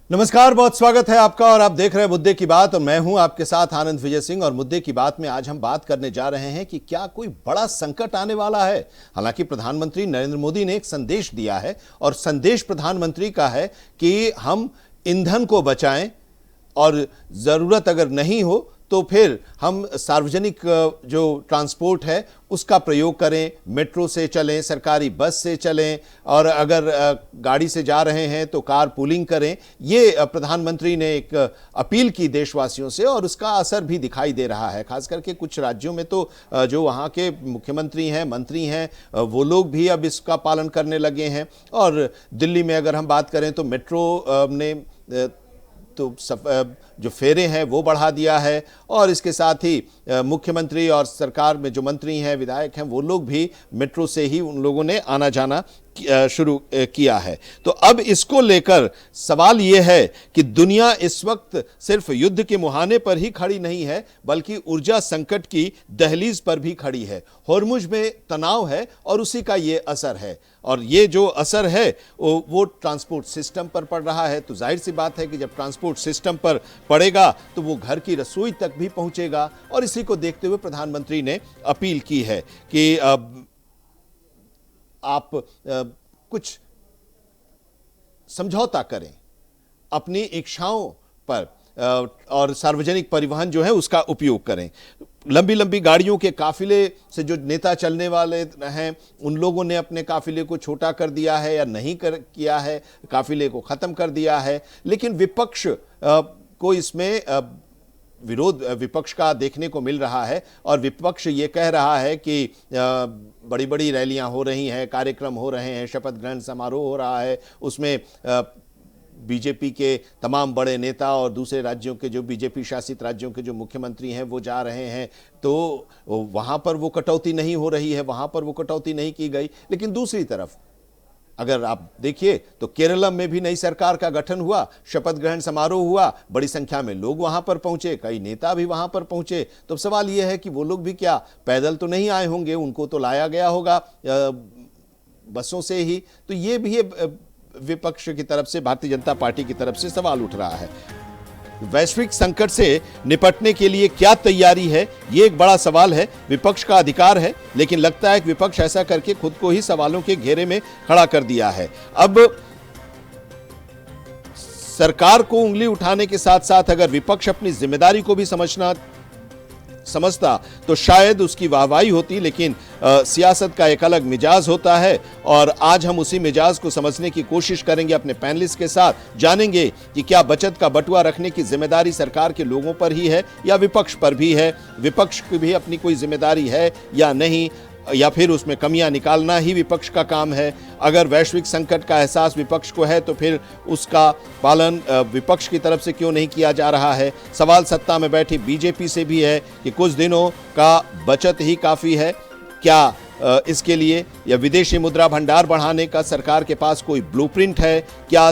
नमस्कार, बहुत स्वागत है आपका और आप देख रहे हैं मुद्दे की बात और मैं हूं आपके साथ आनंद विजय सिंह। और मुद्दे की बात में आज हम बात करने जा रहे हैं कि क्या कोई बड़ा संकट आने वाला है। हालांकि प्रधानमंत्री नरेंद्र मोदी ने एक संदेश दिया है और संदेश प्रधानमंत्री का है कि हम ईंधन को बचाएं और जरूरत अगर नहीं हो तो फिर हम सार्वजनिक जो ट्रांसपोर्ट है उसका प्रयोग करें, मेट्रो से चलें, सरकारी बस से चलें और अगर गाड़ी से जा रहे हैं तो कार पूलिंग करें। ये प्रधानमंत्री ने एक अपील की देशवासियों से और उसका असर भी दिखाई दे रहा है। खास करके कुछ राज्यों में तो जो वहाँ के मुख्यमंत्री हैं, मंत्री हैं, वो लोग भी अब इसका पालन करने लगे हैं। और दिल्ली में अगर हम बात करें तो मेट्रो ने तो जो फेरे हैं वो बढ़ा दिया है और इसके साथ ही मुख्यमंत्री और सरकार में जो मंत्री हैं, विधायक हैं, वो लोग भी मेट्रो से ही उन लोगों ने आना जाना शुरू किया है। तो अब इसको लेकर सवाल यह है कि दुनिया इस वक्त सिर्फ युद्ध के मुहाने पर ही खड़ी नहीं है बल्कि ऊर्जा संकट की दहलीज पर भी खड़ी है। होर्मुज में तनाव है और उसी का ये असर है और ये जो असर है वो ट्रांसपोर्ट सिस्टम पर पड़ रहा है। तो जाहिर सी बात है कि जब ट्रांसपोर्ट सिस्टम पर पड़ेगा तो वो घर की रसोई तक भी पहुंचेगा। और इसी को देखते हुए प्रधानमंत्री ने अपील की है कि आप कुछ समझौता करें अपनी इच्छाओं पर और सार्वजनिक परिवहन जो है उसका उपयोग करें। लंबी लंबी गाड़ियों के काफिले से जो नेता चलने वाले हैं उन लोगों ने अपने काफिले को छोटा कर दिया है या नहीं किया है, काफिले को खत्म कर दिया है। लेकिन विपक्ष को इसमें विरोध विपक्ष का देखने को मिल रहा है और विपक्ष ये कह रहा है कि बड़ी बड़ी रैलियां हो रही हैं, कार्यक्रम हो रहे हैं, शपथ ग्रहण समारोह हो रहा है, उसमें बीजेपी के तमाम बड़े नेता और दूसरे राज्यों के जो बीजेपी शासित राज्यों के जो मुख्यमंत्री हैं वो जा रहे हैं। तो वहां पर वो कटौती नहीं हो रही है, वहां पर वो कटौती नहीं की गई। लेकिन दूसरी तरफ अगर आप देखिए तो केरल में भी नई सरकार का गठन हुआ, शपथ ग्रहण समारोह हुआ, बड़ी संख्या में लोग वहां पर पहुंचे, कई नेता भी वहां पर पहुंचे। तो सवाल यह है कि वो लोग भी क्या पैदल तो नहीं आए होंगे, उनको तो लाया गया होगा बसों से ही। तो ये भी विपक्ष की तरफ से, भारतीय जनता पार्टी की तरफ से सवाल उठ रहा है। वैश्विक संकट से निपटने के लिए क्या तैयारी है, यह एक बड़ा सवाल है। विपक्ष का अधिकार है लेकिन लगता है कि विपक्ष ऐसा करके खुद को ही सवालों के घेरे में खड़ा कर दिया है। अब सरकार को उंगली उठाने के साथ साथ अगर विपक्ष अपनी जिम्मेदारी को भी समझता तो शायद उसकी वाहवाही होती। लेकिन सियासत का एक अलग मिजाज होता है और आज हम उसी मिजाज को समझने की कोशिश करेंगे। अपने पैनलिस्ट के साथ जानेंगे कि क्या बचत का बटुआ रखने की जिम्मेदारी सरकार के लोगों पर ही है या विपक्ष पर भी है, विपक्ष की भी अपनी कोई जिम्मेदारी है या नहीं, या फिर उसमें कमियां निकालना ही विपक्ष का काम है। अगर वैश्विक संकट का एहसास विपक्ष को है तो फिर उसका पालन विपक्ष की तरफ से क्यों नहीं किया जा रहा है। सवाल सत्ता में बैठी बीजेपी से भी है कि कुछ दिनों का बचत ही काफ़ी है क्या इसके लिए, या विदेशी मुद्रा भंडार बढ़ाने का सरकार के पास कोई ब्लूप्रिंट है क्या,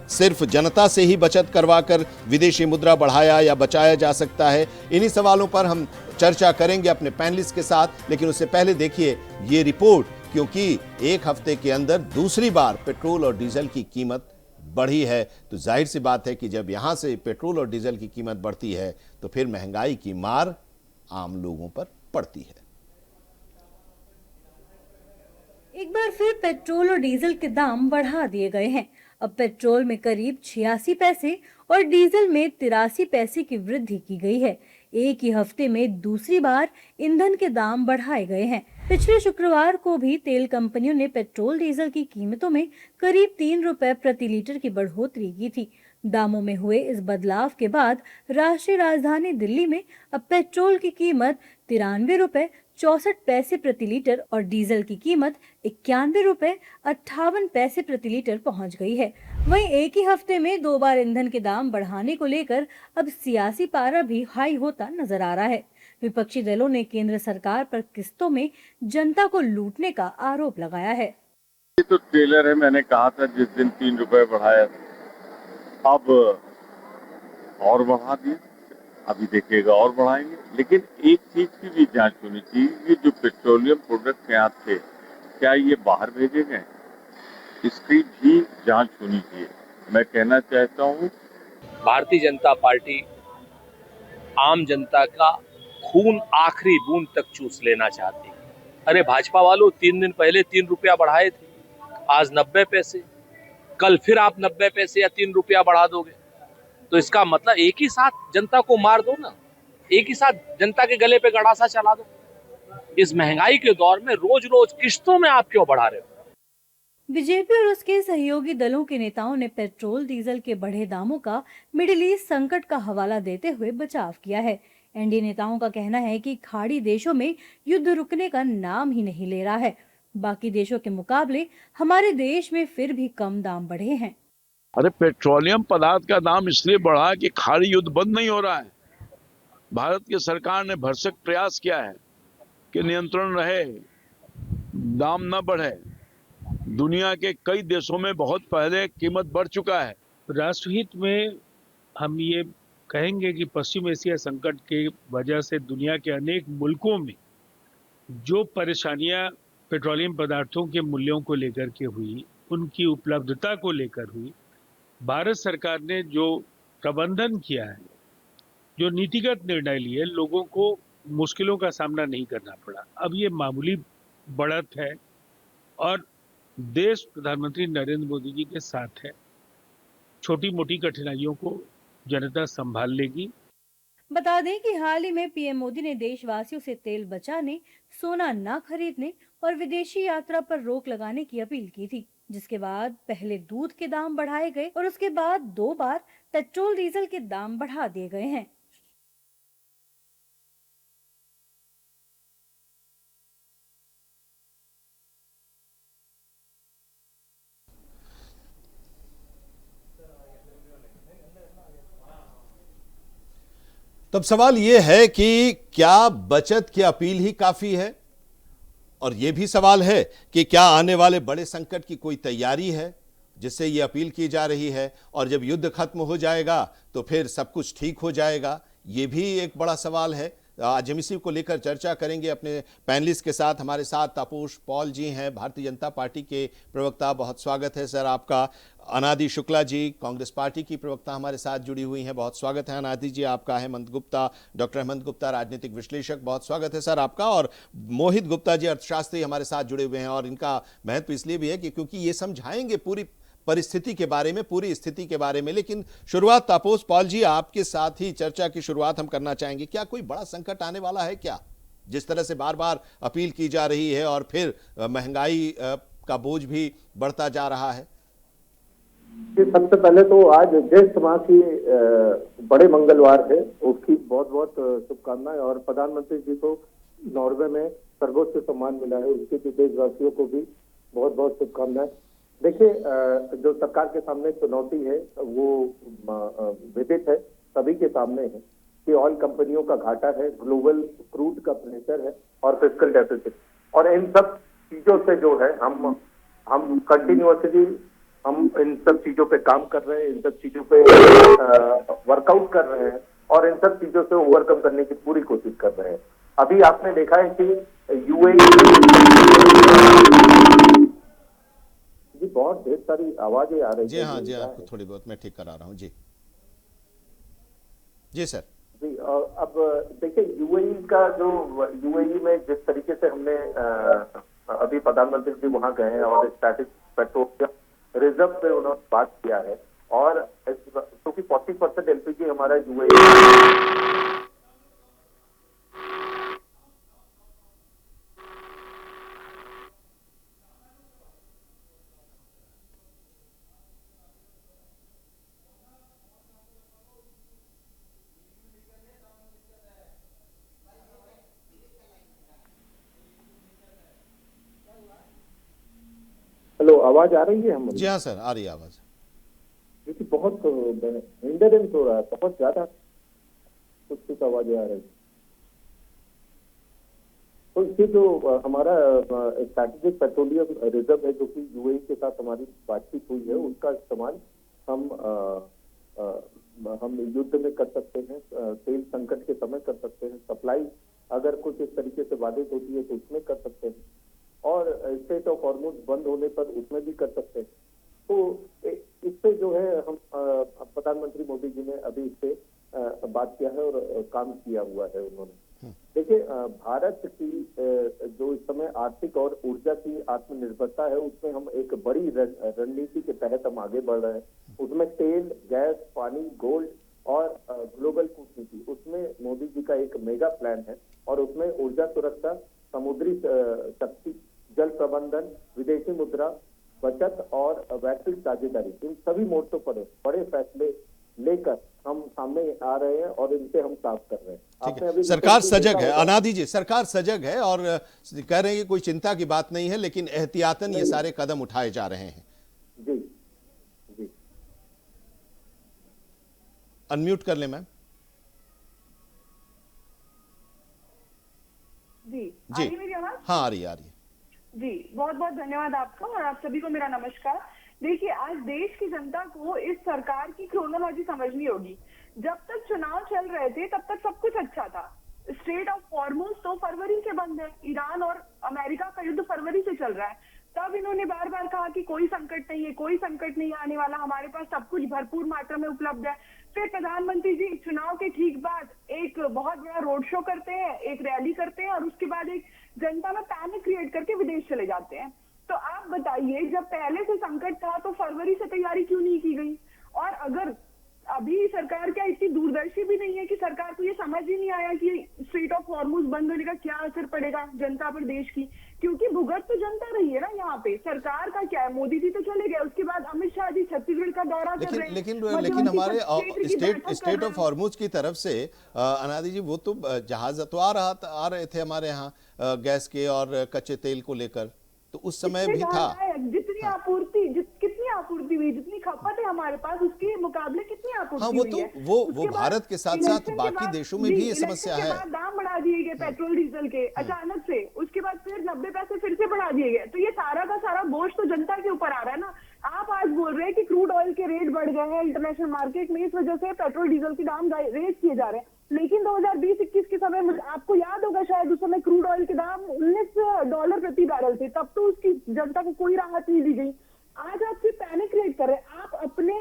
सिर्फ जनता से ही बचत करवाकर विदेशी मुद्रा बढ़ाया या बचाया जा सकता है। इन्हीं सवालों पर हम चर्चा करेंगे अपने पैनलिस्ट के साथ। लेकिन उससे पहले देखिए ये रिपोर्ट, क्योंकि एक हफ्ते के अंदर दूसरी बार पेट्रोल और डीजल की कीमत बढ़ी है। तो जाहिर सी बात है कि जब यहां से पेट्रोल और डीजल की कीमत बढ़ती है तो फिर महंगाई की मार आम लोगों पर पड़ती है। एक बार फिर पेट्रोल और डीजल के दाम बढ़ा दिए गए हैं। अब पेट्रोल में करीब 86 पैसे और डीजल में 83 पैसे की वृद्धि की गई है। एक ही हफ्ते में दूसरी बार ईंधन के दाम बढ़ाए गए हैं। पिछले शुक्रवार को भी तेल कंपनियों ने पेट्रोल डीजल की कीमतों में करीब 3 रुपए प्रति लीटर की बढ़ोतरी की थी। दामों में हुए इस बदलाव के बाद राष्ट्रीय राजधानी दिल्ली में अब पेट्रोल की कीमत 93 रुपए 64 पैसे प्रति लीटर और डीजल की कीमत 91 रुपए 58 पैसे प्रति लीटर पहुंच गई है। वहीं एक ही हफ्ते में 2 बार ईंधन के दाम बढ़ाने को लेकर अब सियासी पारा भी हाई होता नजर आ रहा है। विपक्षी दलों ने केंद्र सरकार पर किस्तों में जनता को लूटने का आरोप लगाया है। ये तो ट्रेलर है, मैंने कहा था जिस दिन 3 रुपए बढ़ाया, अब और बढ़ा दिए, अभी देखिएगा और बढ़ाएंगे। लेकिन एक चीज की भी जांच होनी चाहिए, ये जो पेट्रोलियम प्रोडक्ट यहाँ थे क्या ये बाहर भेजे गए, इसकी भी जांच होनी चाहिए। मैं कहना चाहता हूँ भारतीय जनता पार्टी आम जनता का खून आखिरी बूंद तक चूस लेना चाहती है। अरे भाजपा वालों, 3 दिन पहले 3 रुपया बढ़ाए थे, आज 90 पैसे। कल फिर आप 90 पैसे या 3 रुपया बढ़ा दोगे, तो इसका मतलब एक ही साथ जनता को मार दो ना, एक ही साथ जनता के गले पे गड़ासा चला दो। इस महंगाई के दौर में रोज रोज किश्तों में आप क्यों बढ़ा रहे हो? बीजेपी और उसके सहयोगी दलों के नेताओं ने पेट्रोल डीजल के बढ़े दामों का मिडिल ईस्ट संकट का हवाला देते हुए बचाव किया है। एनडीए नेताओं का कहना है कि खाड़ी देशों में युद्ध रुकने का नाम ही नहीं ले रहा है। बाकी देशों के मुकाबले हमारे देश में फिर भी कम दाम बढ़े हैं। अरे पेट्रोलियम पदार्थ का दाम इसलिए बढ़ा कि खाड़ी युद्ध बंद नहीं हो रहा है। भारत की सरकार ने भरसक प्रयास किया है कि नियंत्रण रहे, दाम न बढ़े। दुनिया के कई देशों में बहुत पहले कीमत बढ़ चुका है। राष्ट्रहित में हम ये कहेंगे कि पश्चिम एशिया संकट के वजह से दुनिया के अनेक मुल्कों में जो परेशानियां पेट्रोलियम पदार्थों के मूल्यों को लेकर के हुई, उनकी उपलब्धता को लेकर हुई, भारत सरकार ने जो प्रबंधन किया है, जो नीतिगत निर्णय लिए, लोगों को मुश्किलों का सामना नहीं करना पड़ा। अब ये मामूली बढ़त है और देश प्रधानमंत्री नरेंद्र मोदी जी के साथ है। छोटी मोटी कठिनाइयों को जनता संभाल लेगी। बता दें कि हाल ही में पीएम मोदी ने देशवासियों से तेल बचाने, सोना न खरीदने और विदेशी यात्रा पर रोक लगाने की अपील की थी, जिसके बाद पहले दूध के दाम बढ़ाए गए और उसके बाद 2 बार पेट्रोल डीजल के दाम बढ़ा दिए गए हैं। तब सवाल यह है कि क्या बचत की अपील ही काफी है, और यह भी सवाल है कि क्या आने वाले बड़े संकट की कोई तैयारी है जिससे यह अपील की जा रही है, और जब युद्ध खत्म हो जाएगा तो फिर सब कुछ ठीक हो जाएगा। यह भी एक बड़ा सवाल है। आज हम इसी को लेकर चर्चा करेंगे अपने पैनलिस्ट के साथ। हमारे साथ तापस पॉल जी हैं, भारतीय जनता पार्टी के प्रवक्ता। बहुत स्वागत है सर आपका। अनादि शुक्ला जी, कांग्रेस पार्टी की प्रवक्ता, हमारे साथ जुड़ी हुई हैं। बहुत स्वागत है अनादि जी आपका। हेमंत गुप्ता, डॉक्टर हेमंत गुप्ता, राजनीतिक विश्लेषक, बहुत स्वागत है सर आपका। और मोहित गुप्ता जी, अर्थशास्त्री, हमारे साथ जुड़े हुए हैं। और इनका महत्व इसलिए भी है कि क्योंकि ये समझाएंगे पूरी परिस्थिति के बारे में, पूरी स्थिति के बारे में। लेकिन शुरुआत तापस पॉल जी आपके साथ ही चर्चा की शुरुआत हम करना चाहेंगे। क्या कोई बड़ा संकट आने वाला है क्या, जिस तरह से बार बार अपील की जा रही है और फिर महंगाई का बोझ भी बढ़ता जा रहा है? सबसे पहले तो आज ज्येष्ठ मास की बड़े मंगलवार है, उसकी बहुत बहुत शुभकामनाएं। और प्रधानमंत्री जी को नॉर्वे में सर्वोच्च सम्मान मिला है, उसके भी देशवासियों को भी बहुत बहुत शुभकामनाएं। देखिए, जो सरकार के सामने चुनौती है वो विदित है, सभी के सामने है कि ऑयल कंपनियों का घाटा है, ग्लोबल क्रूड का प्रेशर है और फिस्कल डेफिसिट। और इन सब चीजों से जो है हम कंटिन्यूअसली हम इन सब चीजों पे काम कर रहे हैं, इन सब चीजों पे वर्कआउट कर रहे हैं और इन सब चीजों से ओवरकम करने की पूरी कोशिश कर रहे हैं। अभी आपने देखा है कि जी बहुत ढेर सारी आवाजें आ रही जी हाँ जी, आपको थोड़ी बहुत मैं ठीक करा रहा हूँ। जी जी सर जी। अब देखिए, यूएई का जो यूएई में जिस तरीके से हमने अभी प्रधानमंत्री जी वहां गए हैं और स्टैटिक पेट्रोलियम रिजर्व पे उन्होंने बात किया है, और क्योंकि 40% एलपीजी हमारा यूएई हेलो, आवाज आ रही है हमारी? जी हाँ सर, आ रही है आवाज। क्योंकि बहुत हिंडरेंस हो रहा है, बहुत ज्यादा कुछ कुछ आवाजें आ रही। तो इससे जो हमारा स्ट्रैटेजिक पेट्रोलियम रिजर्व है, जो कि यूएई के साथ हमारी बातचीत हुई है, उसका इस्तेमाल हम युद्ध में कर सकते हैं, तेल संकट के समय कर सकते हैं, सप्लाई अगर कुछ इस तरीके से बाधित होती है तो उसमें कर सकते हैं, और स्टेट ऑफ हॉर्मुज बंद होने पर उसमें भी कर सकते हैं। तो इससे जो है हम प्रधानमंत्री मोदी जी ने अभी इससे बात किया है और काम किया हुआ है उन्होंने। देखिए, भारत की जो इस समय आर्थिक और ऊर्जा की आत्मनिर्भरता है, उसमें हम एक बड़ी रणनीति के तहत हम आगे बढ़ रहे हैं। उसमें तेल, गैस, पानी, गोल्ड और ग्लोबल कूटनीति, उसमें मोदी जी का एक मेगा प्लान है और उसमें ऊर्जा सुरक्षा, समुद्री शक्ति, जल प्रबंधन, विदेशी मुद्रा, बचत और वैश्विक साझेदारी, इन सभी मोर्चों पर बड़े फैसले लेकर हम सामने आ रहे हैं और इनसे हम साफ कर रहे हैं। ठीक आपने है, अभी सरकार देखा सजग है, होगा। अनादि जी, सरकार सजग है और कह रहे हैं कि कोई चिंता की बात नहीं है, लेकिन एहतियातन ये सारे कदम उठाए जा रहे हैं। जी जी। अनम्यूट कर ले मैम। जी जी। आ रही मेरी आवाज? हाँ, आ रही है, आ रही है। जी, बहुत बहुत धन्यवाद आपका और आप सभी को मेरा नमस्कार। देखिए, आज देश की जनता को इस सरकार की क्रोनोलॉजी समझनी होगी। जब तक चुनाव चल रहे थे तब तक सब कुछ अच्छा था। स्ट्रेट ऑफ हॉर्मुज तो फरवरी से बंद है, ईरान और अमेरिका का युद्ध फरवरी से चल रहा है। तब इन्होंने बार बार कहा कि कोई संकट नहीं है, कोई संकट नहीं आने वाला, हमारे पास सब कुछ भरपूर मात्रा में उपलब्ध है। फिर प्रधानमंत्री जी चुनाव के ठीक बाद एक बहुत बड़ा रोड शो करते हैं, एक रैली करते हैं और उसके बाद एक जनता में पैनिक क्रिएट करके विदेश चले जाते हैं। तो आप बताइए, जब पहले से संकट था तो फरवरी से तैयारी क्यों नहीं की गई? और अगर अभी सरकार क्या इतनी दूरदर्शी भी नहीं है कि सरकार को ये समझ ही नहीं आया कि स्ट्रेट ऑफ हॉर्मुज बंद होने का क्या असर पड़ेगा जनता पर, देश की? क्योंकि भुगत तो जनता रही है ना यहाँ पे। सरकार का क्या है, मोदी जी तो चले गए, उसके बाद अमित शाह जी छत्तीसगढ़ का दौरा कर रहे हैं, लेकिन हमारे क्षेत्र की बैठक कर स्टेट रहे ऑफ हैं। हॉर्मुज की तरफ से अनादि जी, वो तो जहाज तो आ रहे थे हमारे यहाँ गैस के और कच्चे तेल को लेकर, तो उस समय भी था। जितनी आपूर्ति हुई, जितनी खपत है हमारे पास, उसके मुकाबले कितनी आपूर्ति हाँ, वो हुई तो है। वो उसके बाद भारत के साथ साथ इलेक्शन के बाकी बाद- देशों में जी, भी ये इलेक्शन समस्या के है। बाद दाम बढ़ा दिए गए पेट्रोल डीजल के अचानक से, उसके बाद फिर 90 पैसे फिर से बढ़ा दिए गए। तो ये सारा का सारा बोझ तो जनता के ऊपर आ रहा है ना। आप आज बोल रहे हैं कि क्रूड ऑयल के रेट बढ़ गए हैं इंटरनेशनल मार्केट में, इस वजह से पेट्रोल डीजल के दाम रेस किए जा रहे हैं। लेकिन 2020-21 के समय आपको याद होगा शायद, उस समय क्रूड ऑयल के दाम $19 प्रति बैरल थे, तब तो उसकी जनता को कोई राहत नहीं दी गई। आज आप सिर्फ पैनिक क्रिएट कर रहे हैं। आप अपने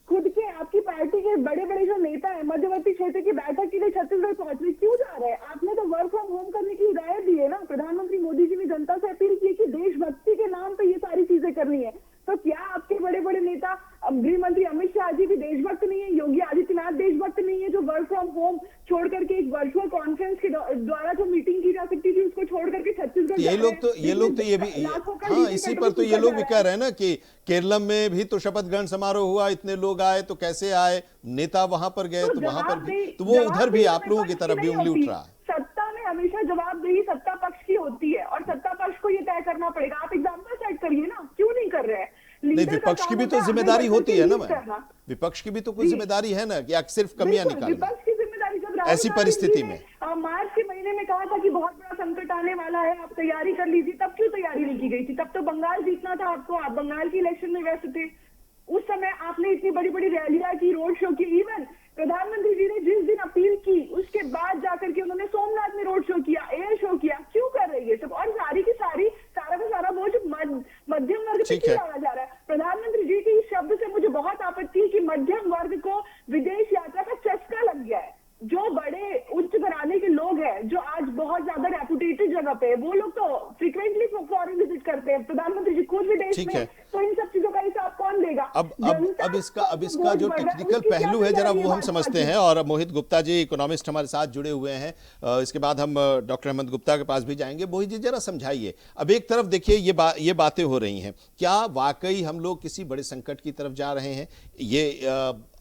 खुद के, आपकी पार्टी के बड़े बड़े जो नेता है मध्यवर्ती क्षेत्र की बैठक के लिए छत्तीसगढ़ पहुंच रहे, क्यों जा रहे हैं? आपने तो वर्क फ्रॉम होम करने की हिदायत दी है ना। प्रधानमंत्री मोदी जी ने जनता से अपील की कि देशभक्ति के नाम पे ये सारी चीजें करनी है। तो क्या आपके बड़े बड़े नेता, गृह मंत्री अमित शाह जी भी देशभक्त नहीं है? योगी आदित्यनाथ देशभक्त नहीं है, जो वर्क फ्रॉम होम छोड़ करके एक वर्चुअल कॉन्फ्रेंस के द्वारा जो मीटिंग की जा सकती थी उसको छोड़ करके छत्तीसगढ़ ये लोग तो ये भी, हाँ, इसी पर तो ये लोग भी कह रहे हैं ना कि केरलम में भी तो शपथ ग्रहण समारोह हुआ, इतने लोग आए तो कैसे आए, नेता वहां पर गए तो वहां पर भी, तो वो उधर भी आप लोगों की तरफ भी उंगली उठ रहा है। सत्ता में हमेशा जवाबदेही सत्ता पक्ष की होती है और सत्ता पक्ष को ये तय करना पड़ेगा। आप एग्जाम्पल सेट करिए ना, क्यों नहीं कर रहे हैं? नहीं, विपक्ष की भी तो जिम्मेदारी होती है ना मैम, विपक्ष की भी तो कोई जिम्मेदारी है ना कि सिर्फ कमियां निकालना। विपक्ष की जिम्मेदारी जब ऐसी परिस्थिति में मार्च के महीने में कहा था कि बहुत बड़ा संकट आने वाला है, आप तैयारी कर लीजिए, तब क्यों तैयारी नहीं की गई थी? तब तो बंगाल जीतना था आपको, आप बंगाल की इलेक्शन में व्यस्त थे। उस समय आपने इतनी बड़ी बड़ी रैलियां की, रोड शो की। इवन प्रधानमंत्री जी ने जिस दिन अपील की उसके बाद जाकर के उन्होंने सोमनाथ में रोड शो किया, एयर शो किया। क्यों कर रही है सब? और सारी की सारी सारा का सारा बोझ मध्यम वर्ग पे क्यों डाला जा रहा है? प्रधानमंत्री जी के इस शब्द से मुझे बहुत आपत्ति है कि मध्यम वर्ग को विदेश यात्रा का चस्का लग गया है। जो बड़े उच्च घराने के लोग हैं, जो आज बहुत ज्यादा रेपुटेटेड जगह पे, वो लोग तो फ्रीक्वेंटली फॉरेन विजिट करते हैं। प्रधानमंत्री जी खुद विदेश में, तो इन सब चीजों का हिसाब कौन देगा? अब इसका जो टेक्निकल पहलू है जरा वो हम समझते हैं, और मोहित गुप्ता जी इकोनॉमिस्ट हमारे साथ जुड़े हुए हैं। इसके बाद हम डॉक्टर हेमंत गुप्ता के पास भी जाएंगे। मोहित जी जरा समझाइए, अब एक तरफ देखिए ये बातें हो रही हैं, क्या वाकई हम लोग किसी बड़े संकट की तरफ जा रहे हैं? ये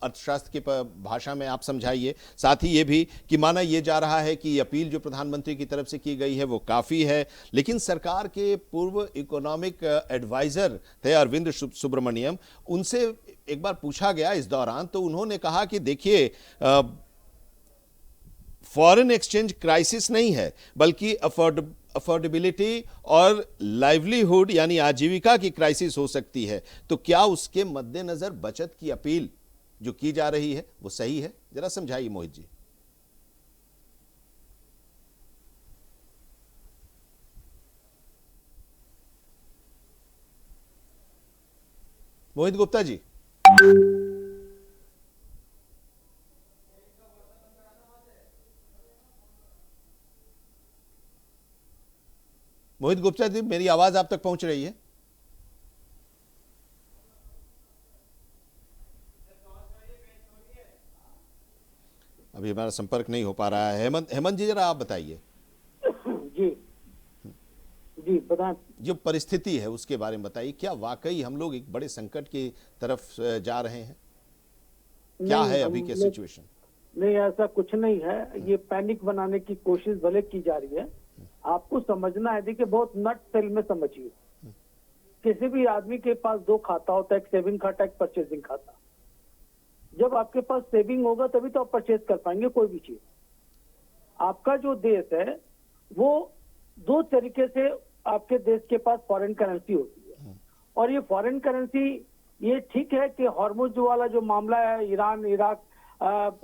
अर्थशास्त्र की भाषा में आप समझाइए। साथ ही ये भी कि माना ये जा रहा है कि अपील जो प्रधानमंत्री की तरफ से की गई है वो काफी है, लेकिन सरकार के पूर्व इकोनॉमिक एडवाइजर थे अरविंद सुब्रमण्यम, उनसे एक बार पूछा गया इस दौरान, तो उन्होंने कहा कि देखिए फॉरेन एक्सचेंज क्राइसिस नहीं है, बल्कि अफोर्डेबिलिटी और लाइवलीहुड यानी आजीविका की क्राइसिस हो सकती है। तो क्या उसके मद्देनजर बचत की अपील जो की जा रही है वो सही है? जरा समझाइए मोहित जी। मोहित गुप्ता जी, मोहित गुप्ता जी, मेरी आवाज आप तक पहुंच रही है? अभी हमारा संपर्क नहीं हो पा रहा है। हेमंत जी, जरा आप बताइए। जी जी, प्रधान, जो परिस्थिति है उसके बारे में बताइए। क्या वाकई हम लोग एक बड़े संकट की तरफ जा रहे हैं? क्या है अभी के सिचुएशन? नहीं, ऐसा कुछ नहीं है। ये पैनिक बनाने की कोशिश भले की जा रही है। आपको समझना है, देखिए, बहुत नट सेल में समझिए। किसी भी आदमी के पास दो खाता होता है, एक सेविंग खाता, एक परचेजिंग खाता। जब आपके पास सेविंग होगा तभी तो आप परचेज कर पाएंगे कोई भी चीज। आपका जो देश है वो दो तरीके से आपके देश के पास फॉरेन करेंसी होती है, और ये फॉरेन करेंसी, ये ठीक है कि हॉर्मुज वाला जो मामला है, ईरान इराक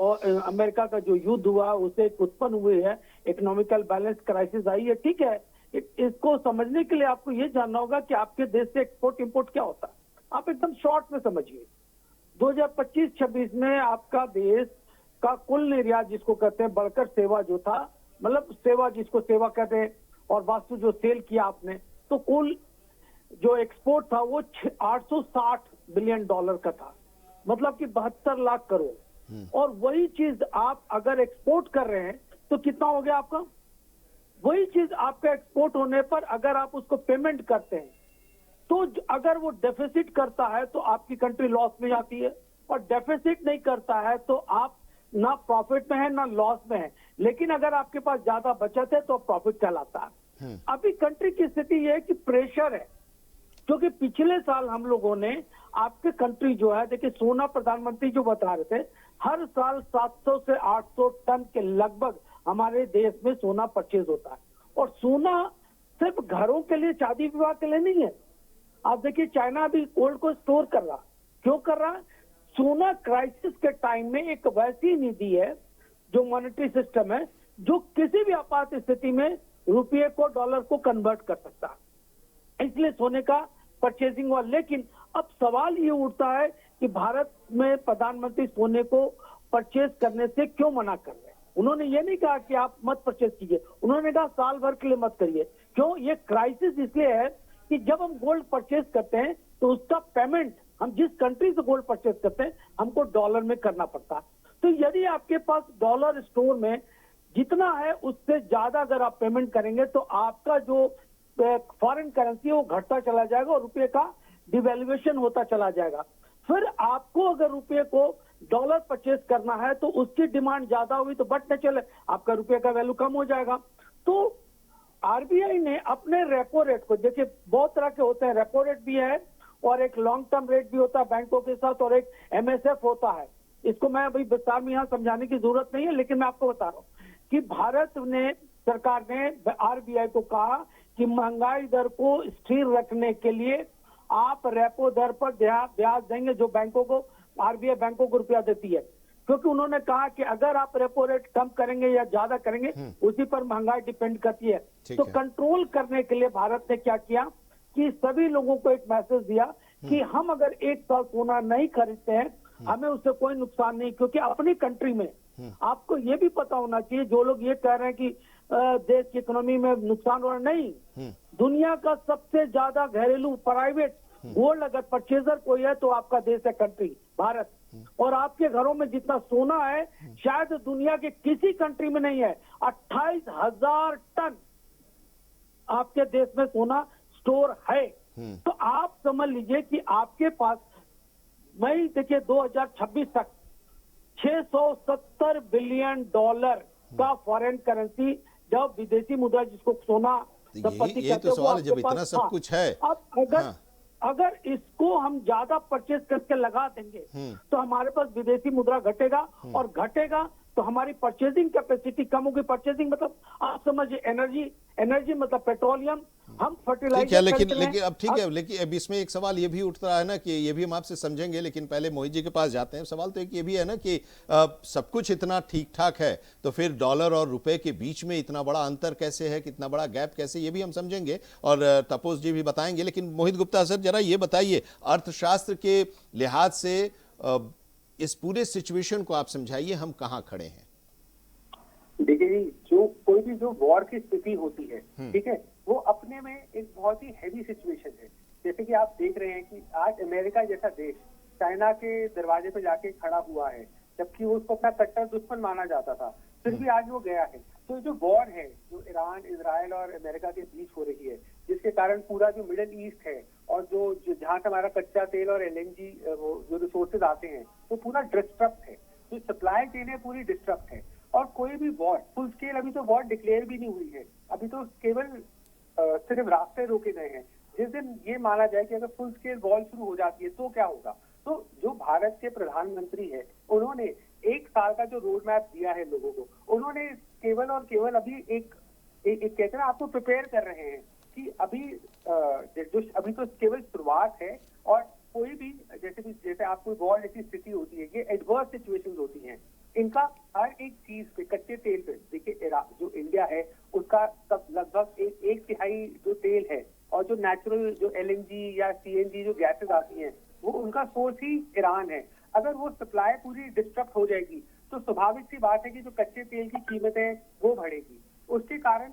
और अमेरिका का जो युद्ध हुआ उससे उत्पन्न हुई है, इकोनॉमिकल बैलेंस क्राइसिस आई है, ठीक है। इसको समझने के लिए आपको ये जानना होगा कि आपके देश से एक्सपोर्ट इंपोर्ट क्या होता है। आप एकदम शॉर्ट में समझिए। 2025-26 में आपका देश का कुल निर्यात, जिसको कहते हैं बढ़कर सेवा जो था, मतलब सेवा जिसको सेवा कहते हैं, और वास्तु जो सेल किया आपने, तो कुल जो एक्सपोर्ट था वो 860 बिलियन डॉलर का था, मतलब कि 72 लाख करोड़। और वही चीज आप अगर एक्सपोर्ट कर रहे हैं तो कितना हो गया आपका? वही चीज आपका एक्सपोर्ट होने पर अगर आप उसको पेमेंट करते हैं तो अगर वो डेफिसिट करता है तो आपकी कंट्री लॉस में जाती है, और डेफिसिट नहीं करता है तो आप ना प्रॉफिट में है ना लॉस में है। लेकिन अगर आपके पास ज्यादा बचत है तो प्रॉफिट कहलाता है। अभी कंट्री की स्थिति यह है कि प्रेशर है, क्योंकि पिछले साल हम लोगों ने आपके कंट्री जो है, देखिए, सोना प्रधानमंत्री जो बता रहे थे, हर साल 700 से 800 टन के लगभग हमारे देश में सोना परचेज होता है। और सोना सिर्फ घरों के लिए, शादी विवाह के लिए नहीं है। आप देखिए, चाइना भी गोल्ड को स्टोर कर रहा। क्यों कर रहा है? सोना क्राइसिस के टाइम में एक वैसी निधि है, जो मॉनेटरी सिस्टम है, जो किसी भी आपात स्थिति में रुपये को डॉलर को कन्वर्ट कर सकता है। इसलिए सोने का परचेजिंग हुआ। लेकिन अब सवाल ये उठता है कि भारत में प्रधानमंत्री सोने को परचेज करने से क्यों मना कर रहे हैं। उन्होंने ये नहीं कहा कि आप मत परचेज कीजिए, उन्होंने कहा साल भर के लिए मत करिए। क्यों? ये क्राइसिस इसलिए है कि जब हम गोल्ड परचेज करते हैं तो उसका पेमेंट हम जिस कंट्री से गोल्ड परचेज करते हैं हमको डॉलर में करना पड़ता है। तो यदि आपके पास डॉलर स्टोर में जितना है उससे ज्यादा अगर आप पेमेंट करेंगे तो आपका जो फॉरेन करेंसी है वो घटता चला जाएगा और रुपये का डिवैल्यूएशन होता चला जाएगा। फिर आपको अगर रुपये को डॉलर परचेज करना है तो उसकी डिमांड ज्यादा हुई तो बढ़ते चले, आपका रुपये का वैल्यू कम हो जाएगा। तो आरबीआई ने अपने रेपो रेट को, देखिए, बहुत तरह के होते हैं, रेपो रेट भी है और एक लॉन्ग टर्म रेट भी होता है बैंकों के साथ, और एक एमएसएफ होता है। इसको मैं अभी विस्तार में यहाँ समझाने की जरूरत नहीं है, लेकिन मैं आपको बता रहा हूँ कि भारत ने, सरकार ने आरबीआई को कहा कि महंगाई दर को स्थिर रखने के लिए आप रेपो दर पर ब्याज देंगे, जो बैंकों को, आरबीआई बैंकों को रुपया देती है। क्योंकि उन्होंने कहा कि अगर आप रेपो रेट कम करेंगे या ज्यादा करेंगे उसी पर महंगाई डिपेंड करती है। तो कंट्रोल करने के लिए भारत ने क्या किया कि सभी लोगों को एक मैसेज दिया कि हम अगर एक साल सोना नहीं खरीदते हैं हमें उससे कोई नुकसान नहीं, क्योंकि अपनी कंट्री में आपको ये भी पता होना चाहिए, जो लोग ये कह रहे हैं कि देश की इकोनॉमी में नुकसान हो रहा, नहीं, दुनिया का सबसे ज्यादा घरेलू प्राइवेट गोल्ड अगर परचेजर कोई है तो आपका देश है, कंट्री भारत। और आपके घरों में जितना सोना है शायद दुनिया के किसी कंट्री में नहीं है। 28,000 टन आपके देश में सोना स्टोर है। तो आप समझ लीजिए कि आपके पास मई, देखिए, 2026 तक 670 बिलियन डॉलर का फॉरेन करेंसी, जब विदेशी मुद्रा जिसको सोना संपत्ति ये तो सवाल है, जब इतना सब कुछ है। अब अगर इसको हम ज्यादा परचेज करके लगा देंगे तो हमारे पास विदेशी मुद्रा घटेगा, और घटेगा तो हमारी परचेजिंग कैपेसिटी कम होगी। परचेजिंग मतलब आप समझिए एनर्जी मतलब पेट्रोलियम, हम ठीक है, फर्टिलाइजर लेकिन अब ठीक है, लेकिन अब इसमें एक सवाल ये भी उठ रहा है ना कि ये भी हम आपसे समझेंगे, लेकिन पहले मोहित जी के पास जाते हैं। सवाल तो एक ये भी है ना कि सब कुछ इतना ठीक ठाक है तो फिर डॉलर और रुपए के बीच में इतना बड़ा अंतर कैसे है, कितना बड़ा गैप कैसे, ये भी हम समझेंगे और तपोस जी भी बताएंगे। लेकिन मोहित गुप्ता सर, जरा ये बताइए, अर्थशास्त्र के लिहाज से इस पूरे सिचुएशन को आप समझाइए, हम कहाँ खड़े हैं? देखिए जी, जो कोई भी जो वॉर की स्थिति होती है, ठीक है, वो अपने में एक बहुत ही हैवी सिचुएशन है। जैसे कि आप देख रहे हैं कि आज अमेरिका जैसा देश चाइना के दरवाजे पे जाके खड़ा हुआ है, जबकि वो उसको अपना कट्टर दुश्मन माना जाता था, फिर भी आज वो गया है। तो जो वॉर है, जो ईरान, इजराइल और अमेरिका के बीच हो रही है, जिसके कारण पूरा जो मिडिल ईस्ट है और जो जहाँ से हमारा कच्चा तेल और एलएनजी जो रिसोर्सेज आते हैं, वो पूरा डिस्टर्ब है। जो सप्लाई चेन है पूरी डिस्टर्ब है। और कोई भी वॉर फुल स्केल, अभी तो वॉर डिक्लेयर भी नहीं हुई है, अभी तो केवल सिर्फ रास्ते रोके गए हैं। जिस दिन ये माना जाए कि अगर फुल स्केल वॉर शुरू हो जाती है तो क्या होगा। तो जो भारत के प्रधानमंत्री है, उन्होंने 1 साल का जो रोड मैप दिया है लोगों को, उन्होंने केवल और केवल अभी एक कहते हैं ना, आपको प्रिपेयर कर रहे हैं कि अभी तो केवल शुरुआत है। और कोई भी जैसे आप कोई वॉर जैसी स्थिति होती है, ये एडवर्स सिचुएशंस होती हैं, इनका हर एक चीज पे, कच्चे तेल पे, देखिए जो इंडिया है उसका सब लगभग एक तिहाई जो तेल है और जो नेचुरल जो एलएनजी या सीएनजी जो गैसेस आती हैं, वो उनका सोर्स ही ईरान है। अगर वो सप्लाई पूरी डिस्टर्ब हो जाएगी तो स्वाभाविक सी बात है कि जो कच्चे तेल की कीमतें वो बढ़ेगी, उसके कारण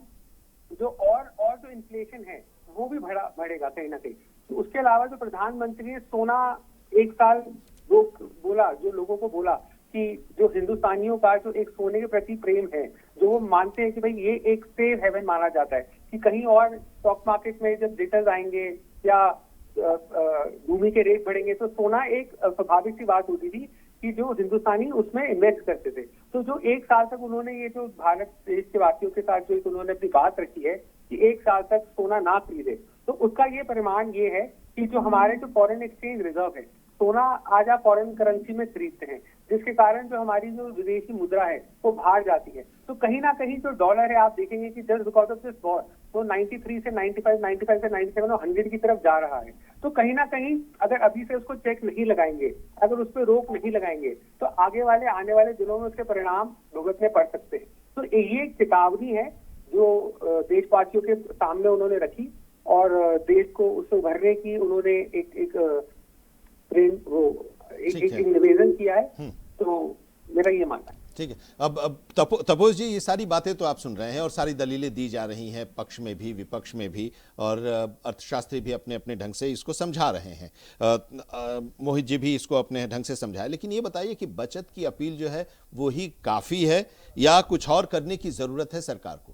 जो और जो इन्फ्लेशन है वो भी बढ़ेगा कहीं ना कहीं। तो उसके अलावा जो प्रधानमंत्री ने सोना 1 साल वो बोला, जो लोगों को बोला कि जो हिंदुस्तानियों का जो एक सोने के प्रति प्रेम है, जो वो मानते हैं कि भाई ये एक सेफ हेवन माना जाता है, कि कहीं और स्टॉक मार्केट में जब रिटर्न आएंगे या भूमि के रेट बढ़ेंगे तो सोना एक स्वाभाविक सी बात होती थी कि जो हिंदुस्तानी उसमें इन्वेस्ट करते थे। तो जो 1 साल तक उन्होंने ये जो भारत देश के वासियों के साथ जो उन्होंने अपनी बात रखी है कि 1 साल तक सोना ना खरीदे, तो उसका ये परिमाण ये है कि जो हमारे जो फॉरेन एक्सचेंज रिजर्व है, सोना आज आप फॉरेन करेंसी में खरीदते हैं, जिसके कारण जो हमारी जो विदेशी मुद्रा है वो बाहर जाती है। तो कहीं ना कहीं जो डॉलर है, आप देखेंगे कि just because of this war तो 93 से 95 से 97 और 100 की तरफ जा रहा है। तो कहीं ना कहीं अगर अभी से उसको चेक नहीं लगाएंगे, अगर उस पर रोक नहीं लगाएंगे, तो आने वाले दिनों में उसके परिणाम भुगतने पड़ सकते हैं। तो ये एक चेतावनी है जो देशवासियों के सामने उन्होंने रखी और देश को उससे उभरने की उन्होंने एक निवेदन किया है। तो मेरा ये मानना है। ठीक है, अब तपोस जी, ये सारी बातें तो आप सुन रहे हैं और सारी दलीलें दी जा रही हैं, पक्ष में भी विपक्ष में भी, और अर्थशास्त्री भी अपने अपने ढंग से इसको समझा रहे हैं, मोहित जी भी इसको अपने ढंग से समझाए। लेकिन ये बताइए कि बचत की अपील जो है वो ही काफी है या कुछ और करने की जरूरत है सरकार को?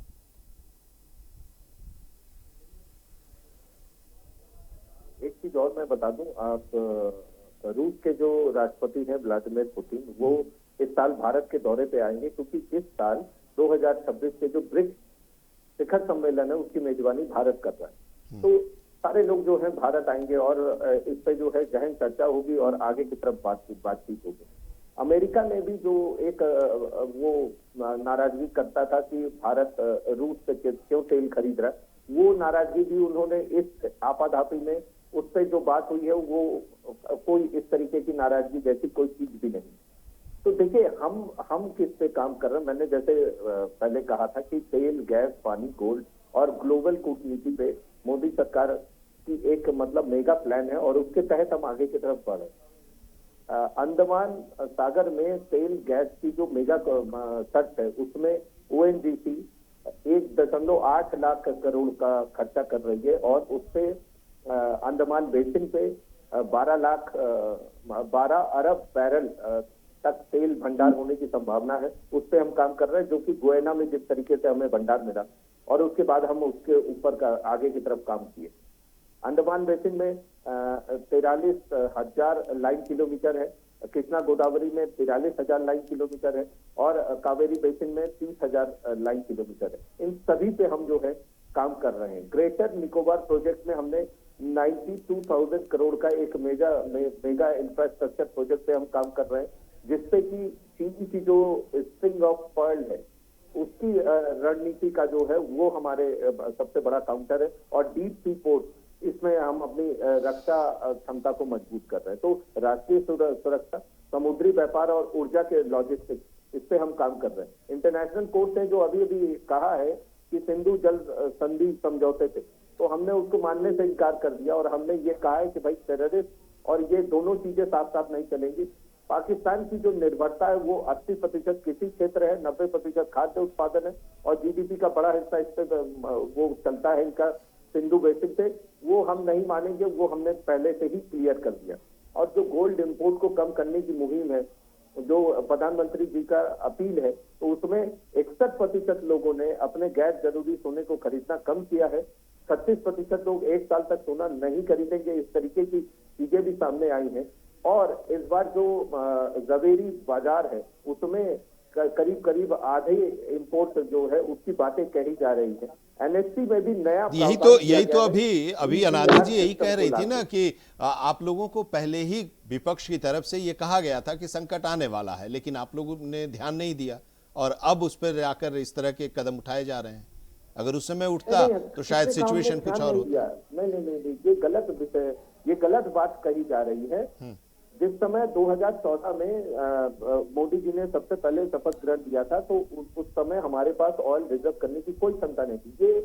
एक चीज और मैं बता दूं, आप रूस के जो राष्ट्रपति हैं व्लादिमीर पुतिन, वो इस साल भारत के दौरे पे आएंगे, क्योंकि इस साल 2026 के जो ब्रिक्स शिखर सम्मेलन है उसकी मेजबानी भारत कर रहा है। तो सारे लोग जो है भारत आएंगे और इस पे जो है गहन चर्चा होगी और आगे की तरफ बातचीत होगी। अमेरिका ने भी जो एक वो नाराजगी करता था कि भारत रूस से क्यों तेल खरीद रहा है, वो नाराजगी भी उन्होंने इस आपाधापी में, उस पर जो बात हुई है वो कोई इस तरीके की नाराजगी जैसी कोई चीज भी नहीं। तो देखिए, हम किस पे काम कर रहे हैं। मैंने जैसे पहले कहा था कि तेल, गैस, पानी, गोल्ड और ग्लोबल कूटनीति पे मोदी सरकार की एक मतलब मेगा प्लान है और उसके तहत हम आगे की तरफ बढ़ रहे हैं। अंडमान सागर में तेल गैस की जो मेगा तट है उसमें ONGC 1.8 लाख करोड़ का खर्चा कर रही है और उससे अंडमान बेसिन पे 12 अरब बैरल तक तेल भंडार होने की संभावना है। उस पर हम काम कर रहे हैं, जो कि गोयना में जिस तरीके से हमें भंडार मिला और उसके बाद हम उसके ऊपर का आगे की तरफ काम किए। अंडमान बेसिन में 43,000 लाइन किलोमीटर है, कृष्णा गोदावरी में 43,000 लाइन किलोमीटर है और कावेरी बेसिन में 30,000 लाइन किलोमीटर है। इन सभी पे हम जो है काम कर रहे हैं। ग्रेटर निकोबार प्रोजेक्ट में हमने 92,000 करोड़ का एक मेगा इंफ्रास्ट्रक्चर प्रोजेक्ट पे हम काम कर रहे हैं। जिससे कि चीन की जो स्ट्रिंग ऑफ पर्ल है उसकी रणनीति का जो है वो हमारे सबसे बड़ा काउंटर है। और डीप सी पोर्ट, इसमें हम अपनी रक्षा क्षमता को मजबूत कर रहे हैं। तो राष्ट्रीय सुरक्षा, समुद्री व्यापार और ऊर्जा के लॉजिस्टिक्स, इस पे हम काम कर रहे हैं। इंटरनेशनल कोर्ट ने जो अभी अभी कहा है कि सिंधु जल संधि समझौते थे, तो हमने उसको मानने से इनकार कर दिया और हमने ये कहा है कि भाई टेररिस्ट और ये दोनों चीजें साथ साथ नहीं चलेंगी। पाकिस्तान की जो निर्भरता है वो 80% कृषि क्षेत्र है, 90% खाद्य उत्पादन है और जीडीपी का बड़ा हिस्सा इस पे वो चलता है इनका सिंधु बेसिन से, वो हम नहीं मानेंगे। वो हमने पहले से ही क्लियर कर दिया। और जो गोल्ड इंपोर्ट को कम करने की मुहिम है, जो प्रधानमंत्री जी का अपील है, तो उसमें 61% लोगों ने अपने गैर जरूरी सोने को खरीदना कम किया है। 36% लोग 1 साल तक सोना नहीं खरीदेंगे। इस तरीके की चीजें भी सामने आई हैं। और इस बार जो जवेरी बाजार है उसमें करीब करीब आधे इंपोर्ट जो है उसकी बातें कही जा रही है। एनएससी में भी नया यही तो अभी अनादि जी यही कह रही थी ना कि आप लोगों को पहले ही विपक्ष की तरफ से ये कहा गया था कि संकट आने वाला है, लेकिन आप लोगों ने ध्यान नहीं दिया और अब उस पर आकर इस तरह के कदम उठाए जा रहे हैं। अगर उस समय उठता तो शायद सिचुएशन कुछ और होता। नहीं, ये गलत विषय, ये गलत बात कही जा रही है। जिस समय 2014 में मोदी जी ने सबसे पहले शपथ ग्रहण किया था, तो उस समय हमारे पास ऑयल रिजर्व करने की कोई क्षमता नहीं थी। ये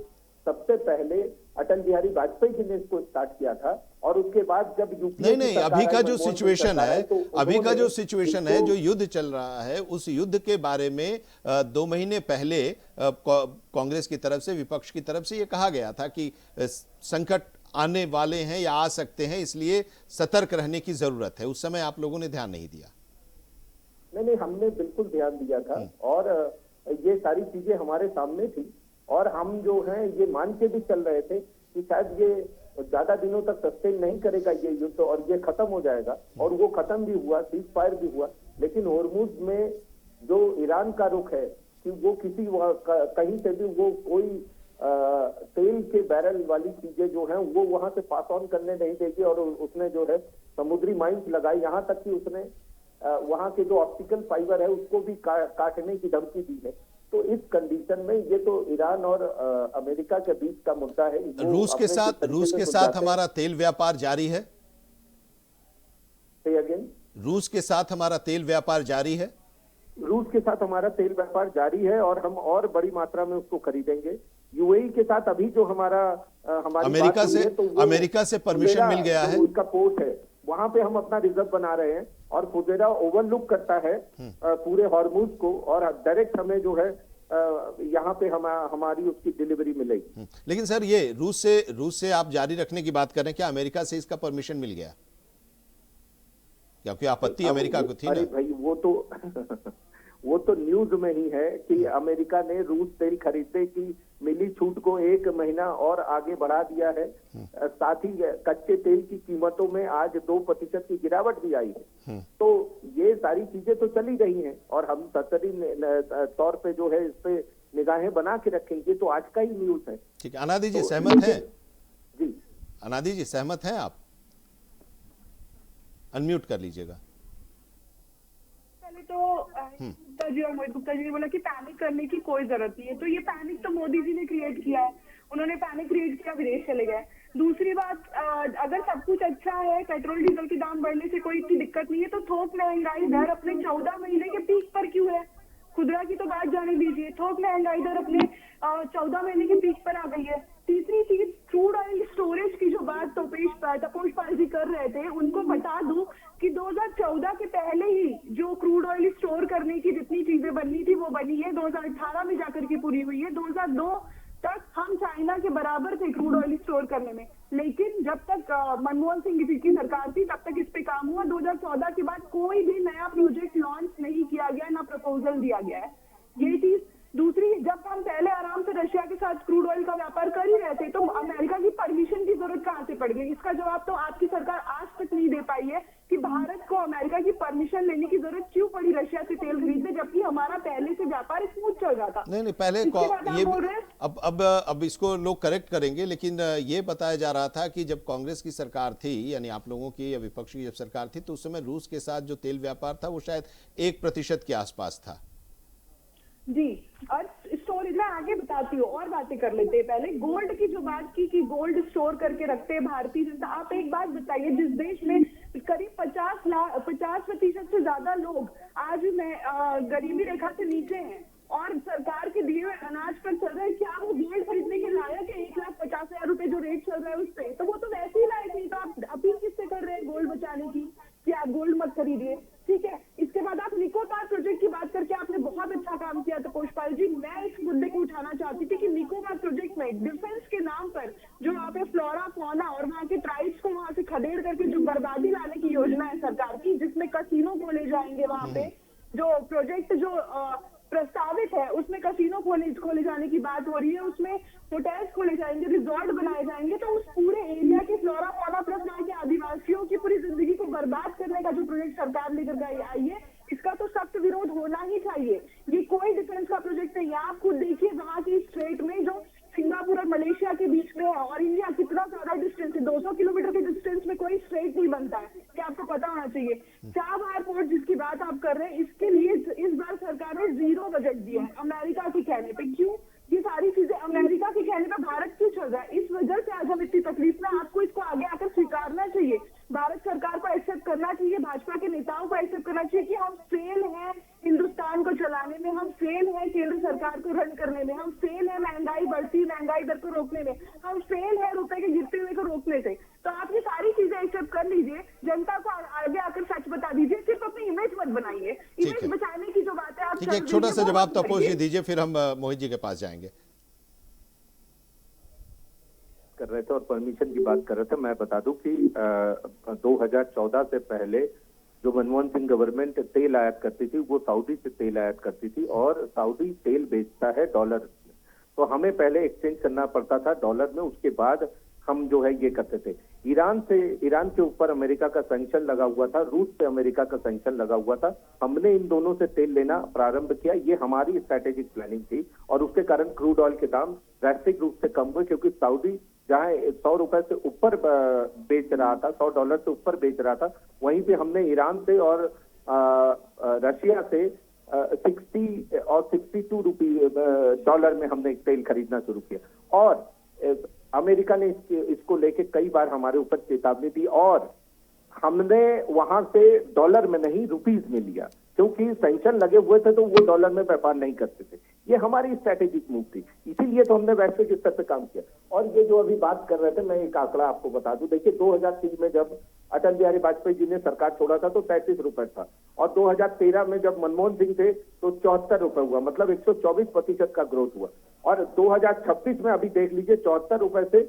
सबसे पहले अटल बिहारी वाजपेयी जी ने इसको स्टार्ट किया था और उसके बाद जब यूपीए नहीं, अभी का जो सिचुएशन है, अभी का जो सिचुएशन है, जो युद्ध चल रहा है, उस युद्ध के बारे में 2 महीने पहले कांग्रेस की तरफ से, विपक्ष की तरफ से ये कहा गया था कि संकट आने वाले हैं या आ सकते हैं, इसलिए सतर्क रहने की जरूरत है। उस समय आप लोगों ने ध्यान नहीं दिया। नहीं, हमने बिल्कुल ध्यान दिया था और ये सारी चीजें हमारे सामने थी और हम जो हैं ये मान के भी चल रहे थे कि शायद ये ज्यादा दिनों तक सस्टेन नहीं करेगा ये युद्ध और ये खत्म हो जाएगा। और वो खत्म भी हुआ, सीज फायर भी हुआ। लेकिन होर्मुज में जो ईरान का रुख है कि वो किसी कहीं से भी वो कोई तेल के बैरल वाली चीजें जो हैं वो वहां से पास ऑन करने नहीं देगी। और उसने जो है समुद्री माइंस लगाई, यहाँ तक कि उसने वहां के जो ऑप्टिकल फाइबर है उसको भी काटने की धमकी दी है। तो इस कंडीशन में ये तो ईरान और अमेरिका के बीच का मुद्दा है। रूस के साथ हमारा तेल व्यापार जारी है। रूस के साथ हमारा तेल व्यापार जारी है। रूस के साथ हमारा तेल व्यापार जारी है और हम और बड़ी मात्रा में उसको खरीदेंगे। यूएई के साथ अभी जो हमारी अमेरिका से परमिशन मिल गया है, उनका पोर्ट है, वहां पे हम अपना रिजर्व बना रहे हैं और फुजेरा ओवरलुक करता है पूरे हॉर्मुज को और डायरेक्ट हमें जो है यहाँ पे हमारी उसकी डिलीवरी मिलेगी। लेकिन सर ये रूस से आप जारी रखने की बात कर रहे हैं, क्या अमेरिका से इसका परमिशन मिल गया? क्योंकि आपत्ति अमेरिका को थी ना। भाई वो तो न्यूज में ही है कि अमेरिका ने रूस तेल खरीदने की मिली छूट को 1 महीना और आगे बढ़ा दिया है। साथ ही कच्चे तेल की कीमतों में आज 2% की गिरावट भी आई है। तो ये सारी चीजें तो चली रही हैं और हम सरसरी तौर पे जो है इस पे निगाहें बना के रखेंगे। तो आज का ही न्यूज है। ठीक है, अनादि जी सहमत हैं? जी अनादि जी सहमत हैं आप? अनम्यूट कर लीजिएगा। पहले तो गुप्ता जी और मोहित गुप्ता जी ने बोला कि पैनिक करने की कोई जरूरत नहीं है। तो ये पैनिक तो मोदी जी ने क्रिएट किया है। उन्होंने पैनिक क्रिएट किया, विदेश चले गए। दूसरी बात, अगर सब कुछ अच्छा है, पेट्रोल डीजल के दाम बढ़ने से कोई इतनी दिक्कत नहीं है, तो थोक महंगाई दर अपने 14 महीने के पीक पर क्यों है? खुदरा की तो बात जाने दीजिए, थोक महंगाई दर अपने 14 महीने के पीक पर आ गई है। तीसरी चीज, क्रूड ऑयल स्टोरेज की जो बात तपोष पाल जी कर रहे थे, उनको बता दूं कि 2014 के पहले ही जो क्रूड ऑयल स्टोर करने की जितनी चीजें बननी थी वो बनी है, 2018 में जाकर के पूरी हुई है। 2002 तक हम चाइना के बराबर थे क्रूड ऑयल स्टोर करने में, लेकिन जब तक मनमोहन सिंह जी की सरकार थी तब तक इस पे काम हुआ। 2014 के बाद कोई भी नया प्रोजेक्ट लॉन्च नहीं किया गया, ना प्रपोजल दिया गया है। ये चीज। दूसरी, जब हम पहले आराम से रशिया के साथ क्रूड ऑयल का व्यापार कर ही रहे थे, तो अमेरिका की परमिशन की जरूरत कहां से पड़ गई? इसका जवाब तो आपकी सरकार आज तक नहीं दे पाई है कि भारत को अमेरिका की परमिशन लेने की जरूरत क्यों पड़ी रशिया से तेल खरीदने, जबकि हमारा पहले से व्यापार स्मूथ चल रहा था। नहीं पहले इसके बाद आप ये बोल रहे हैं अब इसको लोग करेक्ट करेंगे, लेकिन ये बताया जा रहा था कि जब कांग्रेस की सरकार थी, यानी आप लोगों की या विपक्ष की जब सरकार थी, तो उस समय रूस के साथ जो तेल व्यापार था वो शायद 1% के आसपास था। जी, और स्टोरेज में आगे बताती हूँ और बातें कर लेते हैं। पहले गोल्ड की जो बात की कि गोल्ड स्टोर करके रखते हैं भारतीय जनता, आप एक बात बताइए, जिस देश में करीब 50% से ज्यादा लोग आज गरीबी रेखा से नीचे हैं और सरकार के दिए हुए अनाज पर चल रहे हैं, क्या वो गोल्ड खरीदने के लायक है? 1,50,000 रुपए जो रेट चल रहा है उस पे, तो वो तो वैसे ही लायक नहीं। तो आप अपील किससे कर रहे हैं गोल्ड बचाने की कि आप गोल्ड मत खरीदिए, ठीक है? इसके बाद आप निको पावर प्रोजेक्ट की बात करके आपने बहुत अच्छा काम किया था पोषपाल जी। मैं इस मुद्दे को उठाना चाहती थी कि निको पावर प्रोजेक्ट में डिफेंस के नाम पर जो वहाँ पे फ्लोरा फौना और वहाँ के ट्राइब्स को वहाँ से खदेड़ करके जो बर्बादी लाने की योजना है सरकार की, जिसमें कसिनो खोले जाएंगे वहाँ पे, जो प्रोजेक्ट जो प्रस्तावित है उसमें कसिनो खोले जाने की बात हो रही है, उसमें होटल्स खोले जाएंगे, रिजॉर्ट बनाए जाएंगे, तो उस पूरे एरिया के फ्लोरा फौना प्लस वहाँ के आदिवासियों की पूरी जिंदगी को बर्बाद करने का जो प्रोजेक्ट सरकार लेकर आई है, इसका तो सख्त विरोध होना ही चाहिए। ये कोई डिफेंस का प्रोजेक्ट नहीं है। आप खुद देखिए वहाँ की स्ट्रेट में जो सिंगापुर और मलेशिया के बीच में है और इंडिया कितना ज्यादा डिस्टेंस है, 200 किलोमीटर के डिस्टेंस में कोई स्ट्रेट नहीं बनता है, कि आपको पता होना चाहिए। चाबहार पोर्ट जिसकी बात आप कर रहे हैं, इसके लिए इस बार सरकार ने 0 बजट दिया है अमेरिका के कहने पे। क्यों? ये सारी चीजें अमेरिका के कहने पे भारत क्यों चल रहा है? इस वजह से आज हम इतनी तकलीफ में। आपको इसको आगे आकर स्वीकारना चाहिए, भारत सरकार को एक्सेप्ट करना चाहिए, भाजपा के नेताओं को एक्सेप्ट करना चाहिए कि हम फेल हैं हिंदुस्तान को चलाने में, हम फेल हैं केंद्र सरकार को रन करने में, हम फेल है महंगाई दर को रोकने में, हम फेल है रुपए के गिरते हुए को रोकने से। तो आप ये सारी चीजें एक्सेप्ट कर लीजिए, जनता को आगे आकर सच बता दीजिए, सिर्फ अपनी इमेज मत बनाइए। इमेज बचाने की जो बात है आप ठीक है, एक छोटा सा जवाब तपोष जी दीजिए, फिर हम मोहित जी के पास जाएंगे। कर रहे थे और परमिशन की बात कर रहे थे। मैं बता दूं कि 2014 से पहले जो मनमोहन सिंह गवर्नमेंट तेल आयात करती थी वो सऊदी से तेल आयात करती थी और सऊदी तेल बेचता है डॉलर में, तो हमें पहले एक्सचेंज करना पड़ता था डॉलर में, उसके बाद हम जो है ये करते थे। ईरान के ऊपर अमेरिका का सैंक्शन लगा हुआ था, रूस पे अमेरिका का सैंक्शन लगा हुआ था, हमने इन दोनों से तेल लेना प्रारंभ किया। ये हमारी स्ट्रैटेजिक प्लानिंग थी और उसके कारण क्रूड ऑयल के दाम ड्रास्टिक रूप से कम हुए, क्योंकि सऊदी जहां 100 रुपए से ऊपर बेच रहा था, $100 से ऊपर बेच रहा था, वहीं पे हमने ईरान से और रशिया से 60 और 62 डॉलर में हमने तेल खरीदना शुरू किया। और अमेरिका ने इसको लेके कई बार हमारे ऊपर चेतावनी दी और हमने वहां से डॉलर में नहीं रुपीज में लिया, क्योंकि सैंक्शन लगे हुए थे तो वो डॉलर में व्यापार नहीं करते थे। ये हमारी स्ट्रैटेजिक मूव थी, इसीलिए तो हमने वैश्विक स्तर पे काम किया। और ये जो अभी बात कर रहे थे, मैं एक आंकड़ा आपको बता दूं, देखिए 2003 में जब अटल बिहारी वाजपेयी जी ने सरकार छोड़ा था तो 33 रुपए था, और 2013 में जब मनमोहन सिंह थे तो 74 रुपए हुआ, मतलब 124% का ग्रोथ हुआ। और 2026 में अभी देख लीजिए 74 रुपए से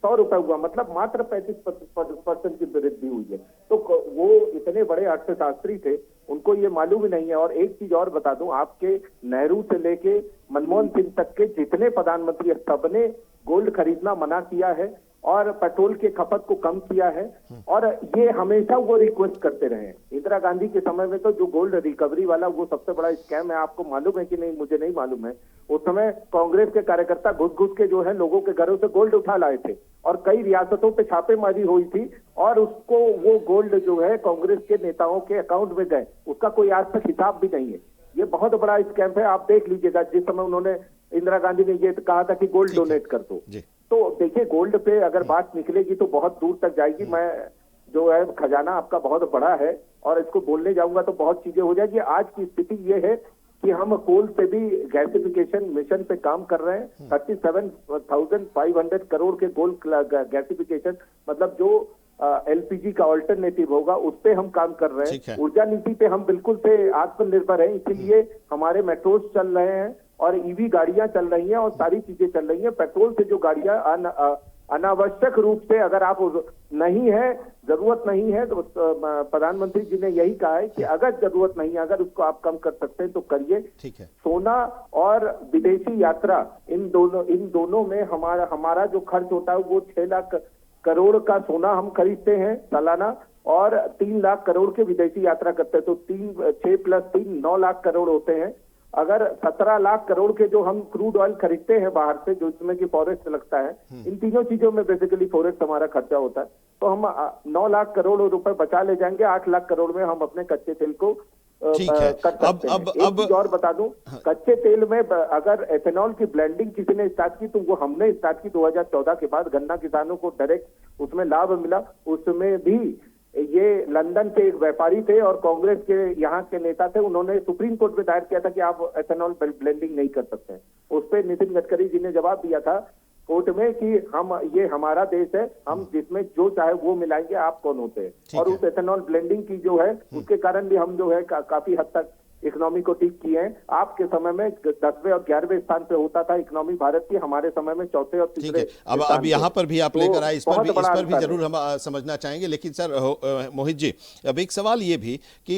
100 रुपए हुआ, मतलब मात्र 35% की वृद्धि हुई है। तो वो इतने बड़े अर्थशास्त्री थे, उनको ये मालूम ही नहीं है। और एक चीज और बता दूं, आपके नेहरू से लेके मनमोहन सिंह तक के जितने प्रधानमंत्री सबने गोल्ड खरीदना मना किया है और पेट्रोल के खपत को कम किया है, और ये हमेशा वो रिक्वेस्ट करते रहे हैं। इंदिरा गांधी के समय में तो जो गोल्ड रिकवरी वाला वो सबसे बड़ा स्कैम है, आपको मालूम है कि नहीं मुझे नहीं मालूम है। उस समय कांग्रेस के कार्यकर्ता घुस के जो है लोगों के घरों से गोल्ड उठा लाए थे और कई रियासतों पे छापेमारी हुई थी, और उसको वो गोल्ड जो है कांग्रेस के नेताओं के अकाउंट में गए, उसका कोई आज तक हिसाब भी नहीं है। ये बहुत बड़ा स्कैम है, आप देख लीजिएगा। जिस समय उन्होंने इंदिरा गांधी ने ये कहा था कि गोल्ड डोनेट कर दो, तो देखिए गोल्ड पे अगर बात निकलेगी तो बहुत दूर तक जाएगी। मैं जो है खजाना आपका बहुत बड़ा है और इसको बोलने जाऊंगा तो बहुत चीजें हो जाएगी। आज की स्थिति ये है कि हम कोल से भी गैसिफिकेशन मिशन पे काम कर रहे हैं। 37,500 करोड़ के गोल्ड गैसिफिकेशन, मतलब जो एलपीजी का ऑल्टरनेटिव होगा, उस पे हम काम कर रहे हैं। ऊर्जा नीति पे हम बिल्कुल से आत्मनिर्भर हैं, इसीलिए हमारे मेट्रोज चल रहे हैं और ईवी गाड़ियां चल रही हैं और सारी चीजें चल रही हैं। पेट्रोल से जो गाड़ियां अनावश्यक रूप से अगर आप नहीं है, जरूरत नहीं है, तो प्रधानमंत्री जी ने यही कहा है कि अगर जरूरत नहीं है, अगर उसको आप कम कर सकते हैं तो करिए। ठीक है। सोना और विदेशी यात्रा, इन दोनों में हमारा जो खर्च होता है वो 6 लाख करोड़ का सोना हम खरीदते हैं सालाना और 3 लाख करोड़ के विदेशी यात्रा करते हैं, तो 6 + 3 9 लाख करोड़ होते हैं। अगर 17 लाख करोड़ के जो हम क्रूड ऑयल खरीदते हैं बाहर से, जो इसमें कि फॉरेस्ट लगता है, इन तीनों चीजों में बेसिकली फॉरेस्ट हमारा खर्चा होता है, तो हम 9 लाख करोड़ रुपए बचा ले जाएंगे। 8 लाख करोड़ में हम अपने कच्चे तेल को ठीक है। कर सकते हैं। एक चीज और बता दूं, कच्चे तेल में अगर एथेनॉल की ब्लेंडिंग किसी ने स्टार्ट की तो वो हमने स्टार्ट की 2014 के बाद। गन्ना किसानों को डायरेक्ट उसमें लाभ मिला। उसमें भी ये लंदन के एक व्यापारी थे और कांग्रेस के यहाँ के नेता थे, उन्होंने सुप्रीम कोर्ट में दायर किया था कि आप एथेनॉल ब्लेंडिंग नहीं कर सकते। उस पर नितिन गडकरी जी ने जवाब दिया था कोर्ट में कि ये हमारा देश है, हम जिसमें जो चाहे वो मिलाएंगे, आप कौन होते हैं। और उस एथेनॉल ब्लेंडिंग की जो है उसके कारण भी हम जो है काफी हद तक इकोनॉमी को ठीक किए हैं। आपके समय में 10वें और 11वें स्थान पे होता था इकोनॉमी भारत की, हमारे समय में 4थे और 3रे। अब यहाँ पर भी आप लेकर आए, इस पर भी जरूर हम समझना चाहेंगे। लेकिन सर मोहित जी, अब एक सवाल ये भी कि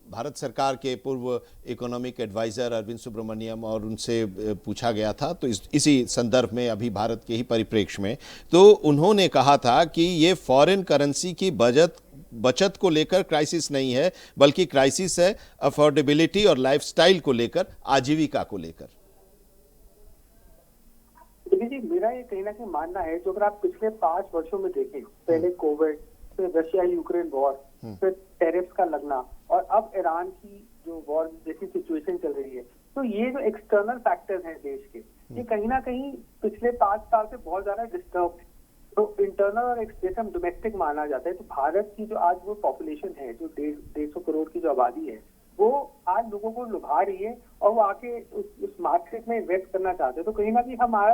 भारत सरकार के पूर्व इकोनॉमिक एडवाइजर अरविंद सुब्रमण्यम और उनसे पूछा गया था, तो इसी संदर्भ में अभी भारत के ही परिप्रेक्ष्य में तो उन्होंने कहा था कि ये फॉरेन करेंसी की बचत को लेकर क्राइसिस नहीं है, बल्कि क्राइसिस है अफोर्डेबिलिटी और लाइफस्टाइल को लेकर, आजीविका को लेकर। देखिए जी, मेरा ये कहीं ना कहीं मानना है, जो अगर आप पिछले 5 वर्षों में देखें, पहले कोविड, फिर रशिया यूक्रेन वॉर, फिर टैरिफ्स का लगना और अब ईरान की जो वॉर जैसी सिचुएशन चल रही है, तो ये जो एक्सटर्नल फैक्टर्स हैं देश के, ये कहीं ना कहीं पिछले 5 साल से बहुत ज्यादा डिस्टर्ब है। तो इंटरनल और जैसे हम डोमेस्टिक माना जाता है, तो भारत की जो आज वो पॉपुलेशन है, जो 150 करोड़ की जो आबादी है, वो आज लोगों को लुभा रही है और वो आके उस मार्केट में इन्वेस्ट करना चाहते हैं। तो कहीं ना कहीं हमारा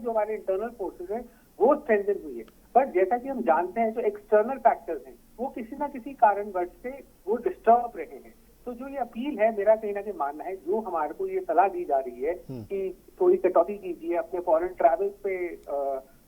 हमारे इंटरनल फोर्सेस है वो स्ट्रेंथन हुई है। पर जैसा कि हम जानते हैं, जो एक्सटर्नल फैक्टर्स हैं वो किसी ना किसी कारणवश से वो डिस्टर्ब रहे हैं। तो जो ये अपील है, मेरा कहीं ना कहीं मानना है, जो हमारे को ये सलाह दी जा रही है कि थोड़ी कटौती कीजिए, अपने फॉरेन ट्रैवल पे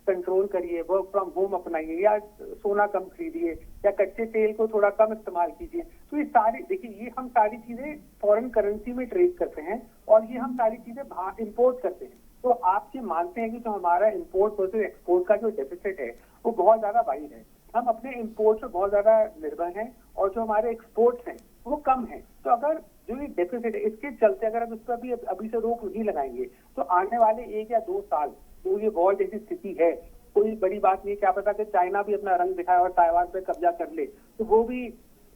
कंट्रोल करिए, वर्क फ्रॉम होम अपनाइए, या सोना कम खरीदिए, या कच्चे तेल को थोड़ा कम इस्तेमाल कीजिए। तो ये सारी, देखिए, ये हम सारी चीजें फॉरेन करेंसी में ट्रेड करते हैं और ये हम सारी चीजें इम्पोर्ट करते हैं। तो आप ये मानते हैं कि जो हमारा इम्पोर्ट वर्सेस एक्सपोर्ट का जो डेफिसिट है वो बहुत ज्यादा वाइड है। हम अपने इम्पोर्ट से बहुत ज्यादा निर्भर हैं और जो हमारे एक्सपोर्ट्स हैं वो कम है। तो अगर जो ये डेफिसिट है, इसके चलते अगर हम इस पर अभी से रोक नहीं लगाएंगे तो आने वाले 1 या 2 साल तो ये वॉर जैसी स्थिति है, कोई बड़ी बात नहीं। क्या पता कि चाइना भी अपना रंग दिखाए और ताइवान पे कब्जा कर ले, तो वो भी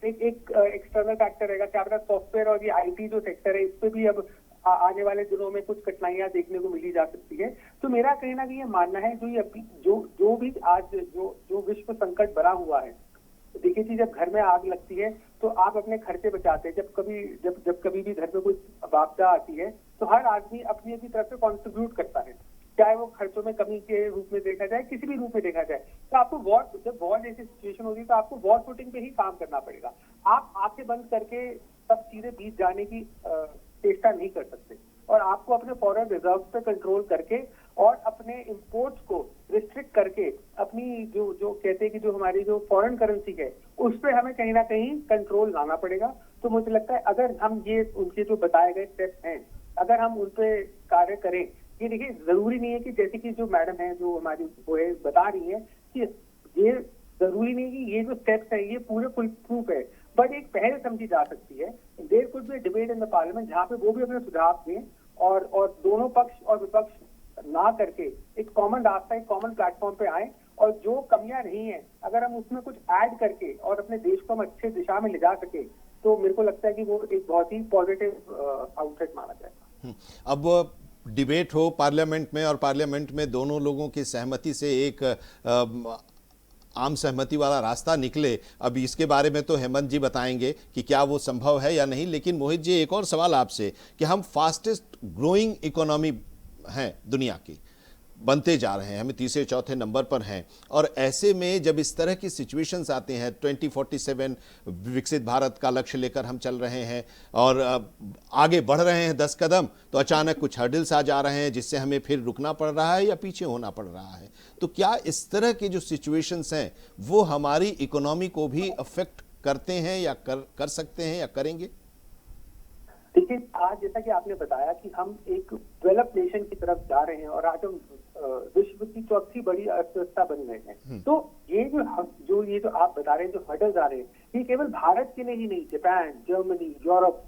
एक एक्सटर्नल फैक्टर रहेगा। क्या पता सॉफ्टवेयर और ये आईटी जो सेक्टर है, इस पे भी अब आने वाले दिनों में कुछ कठिनाइयां देखने को मिली जा सकती है। तो मेरा कहीं ना कहीं ये मानना है, जो भी आज जो विश्व संकट बना हुआ है, देखिए जी, जब घर में आग लगती है तो आप अपने खर्चे बचाते हैं। जब कभी भी घर में कोई आपदा आती है तो हर आदमी अपनी तरफ से कंट्रीब्यूट करता है, चाहे वो खर्चों में कमी के रूप में देखा जाए, किसी भी रूप में देखा जाए। तो आपको जब वॉर जैसी सिचुएशन होगी तो आपको वॉर फुटिंग पे ही काम करना पड़ेगा। आप आंखें बंद करके सब चीजें बीत जाने की चेष्टा नहीं कर सकते और आपको अपने फॉरेन रिजर्व पे कंट्रोल करके और अपने इंपोर्ट्स को रिस्ट्रिक्ट करके अपनी जो कहते हैं कि जो हमारी जो फॉरेन करेंसी है उस पे हमें कहीं ना कहीं कंट्रोल लाना पड़ेगा। तो मुझे लगता है अगर हम ये उनके जो बताए गए स्टेप्स हैं, अगर हम उन पे कार्य करें, ये देखिए, जरूरी नहीं है कि जैसे कि जो मैडम है जो हमारी वो है बता रही है कि ये जरूरी नहीं कि ये जो स्टेप्स है ये पूरे फुल प्रूफ है, बट एक पहल समझी जा सकती है। There could be debate in the parliament जहाँ पे वो भी अपने सुझाव दें और दोनों पक्ष और विपक्ष ना करके एक कॉमन रास्ता, एक कॉमन प्लेटफॉर्म पे आए और जो कमियां रही हैं अगर हम उसमें कुछ ऐड करके और अपने देश को हम अच्छे दिशा में ले जा सके तो मेरे को लगता है कि वो एक बहुत ही पॉजिटिव आउटलेट माना जाएगा। अब डिबेट हो पार्लियामेंट में और पार्लियामेंट में दोनों लोगों की सहमति से एक आम सहमति वाला रास्ता निकले। अब इसके बारे में तो हेमंत जी बताएंगे कि क्या वो संभव है या नहीं। लेकिन मोहित जी, एक और सवाल आपसे कि हम फास्टेस्ट ग्रोइंग इकोनॉमी हैं दुनिया की, बनते जा रहे हैं, हम तीसरे चौथे नंबर पर हैं, और ऐसे में जब इस तरह की सिचुएशंस आते हैं, 2047 विकसित भारत का लक्ष्य लेकर हम चल रहे हैं और आगे बढ़ रहे हैं 10 कदम, तो अचानक कुछ हर्डल्स आ जा रहे हैं जिससे हमें फिर रुकना पड़ रहा है या पीछे होना पड़ रहा है। तो क्या इस तरह के जो सिचुएशंस हैं वो हमारी इकोनॉमी को भी अफेक्ट करते हैं या कर सकते हैं या करेंगे? देखिए, आज जैसा कि आपने बताया कि हम एक डेवलप नेशन की तरफ जा रहे हैं और आज हम विश्व की चौथी बड़ी अर्थव्यवस्था बन रहे हैं। तो ये जो आप बता रहे हैं, जो हर्डल्स आ रहे हैं, ये केवल भारत के लिए ही नहीं, जापान, जर्मनी, यूरोप,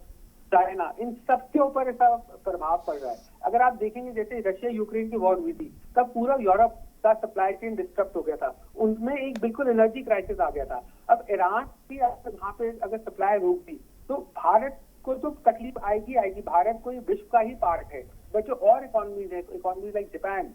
चाइना, इन सबके ऊपर ऐसा प्रभाव पड़ रहा है। अगर आप देखेंगे जैसे रशिया यूक्रेन की वॉर हुई थी, तब पूरा यूरोप का सप्लाई चेन डिस्टर्ब हो गया था, उनमें एक बिल्कुल एनर्जी क्राइसिस आ गया था। अब ईरान की वहां पे अगर सप्लाई रोक दी तो भारत को तो तकलीफ आएगी आएगी। भारत कोई विश्व का ही पार्ट है, बट जो और इकोनॉमीज है, economies like Japan,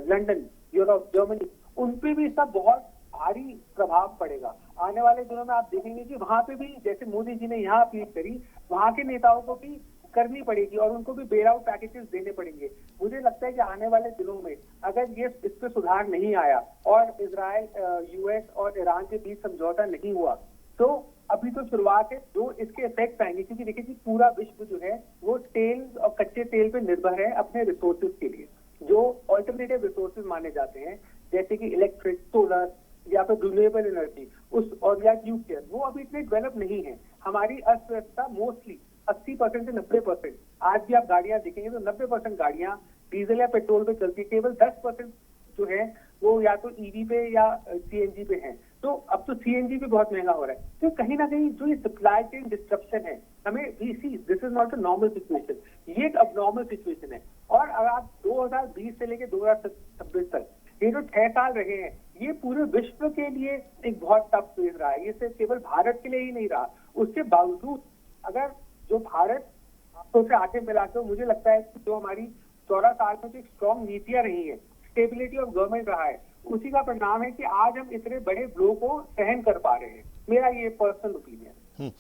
London, Europe, Germany, उन पे भी इसका बहुत भारी प्रभाव पड़ेगा। आने वाले दिनों में आप देखेंगे कि वहां पे भी जैसे मोदी जी ने यहाँ अपील करी, वहां के नेताओं को भी करनी पड़ेगी और उनको भी बेल आउट पैकेजेस देने पड़ेंगे। मुझे लगता है कि आने वाले दिनों में अगर ये इस पे सुधार नहीं आया और इजराइल, यूएस और ईरान के बीच समझौता नहीं हुआ, तो अभी तो शुरुआत है, जो इसके इफेक्ट आएंगे। क्योंकि देखिए जी, पूरा विश्व जो है वो तेल और कच्चे तेल पे निर्भर है अपने रिसोर्सेज के लिए, जो ऑल्टरनेटिव रिसोर्सेज माने जाते हैं, जैसे कि इलेक्ट्रिक, सोलर या फिर रिन्यूएबल एनर्जी, उस और या न्यूक्लियर, वो अभी इतने डेवलप नहीं है। हमारी अर्थव्यवस्था मोस्टली 80% से 90%, आज भी आप गाड़ियां देखेंगे तो 90% गाड़ियां डीजल या पेट्रोल पे चलती है, केवल 10% जो है वो या तो ईवी पे या सीएनजी पे है। तो अब तो सीएनजी भी बहुत महंगा हो रहा है। तो कहीं ना कहीं जो ये सप्लाई चेन डिस्ट्रप्शन है, हमें we see this is not a normal situation, ये एक अबनॉर्मल सिचुएशन है। और अगर आप 2020 से लेकर 2026 तक ये जो 6 साल रहे हैं, ये पूरे विश्व के लिए एक बहुत टफ फेज रहा है। ये सिर्फ केवल भारत के लिए ही नहीं रहा, उसके बावजूद अगर जो भारत हाथों से आंखें मिलाते, मुझे लगता है कि जो हमारी 14 साल में जो स्ट्रॉन्ग नीतियां रही है, स्टेबिलिटी ऑफ गवर्नमेंट रहा है, उसी का परिणाम है कि आज हम इतने बड़े ब्लो को सहन कर पा रहे हैं। मेरा ये पर्सनल ओपिनियन।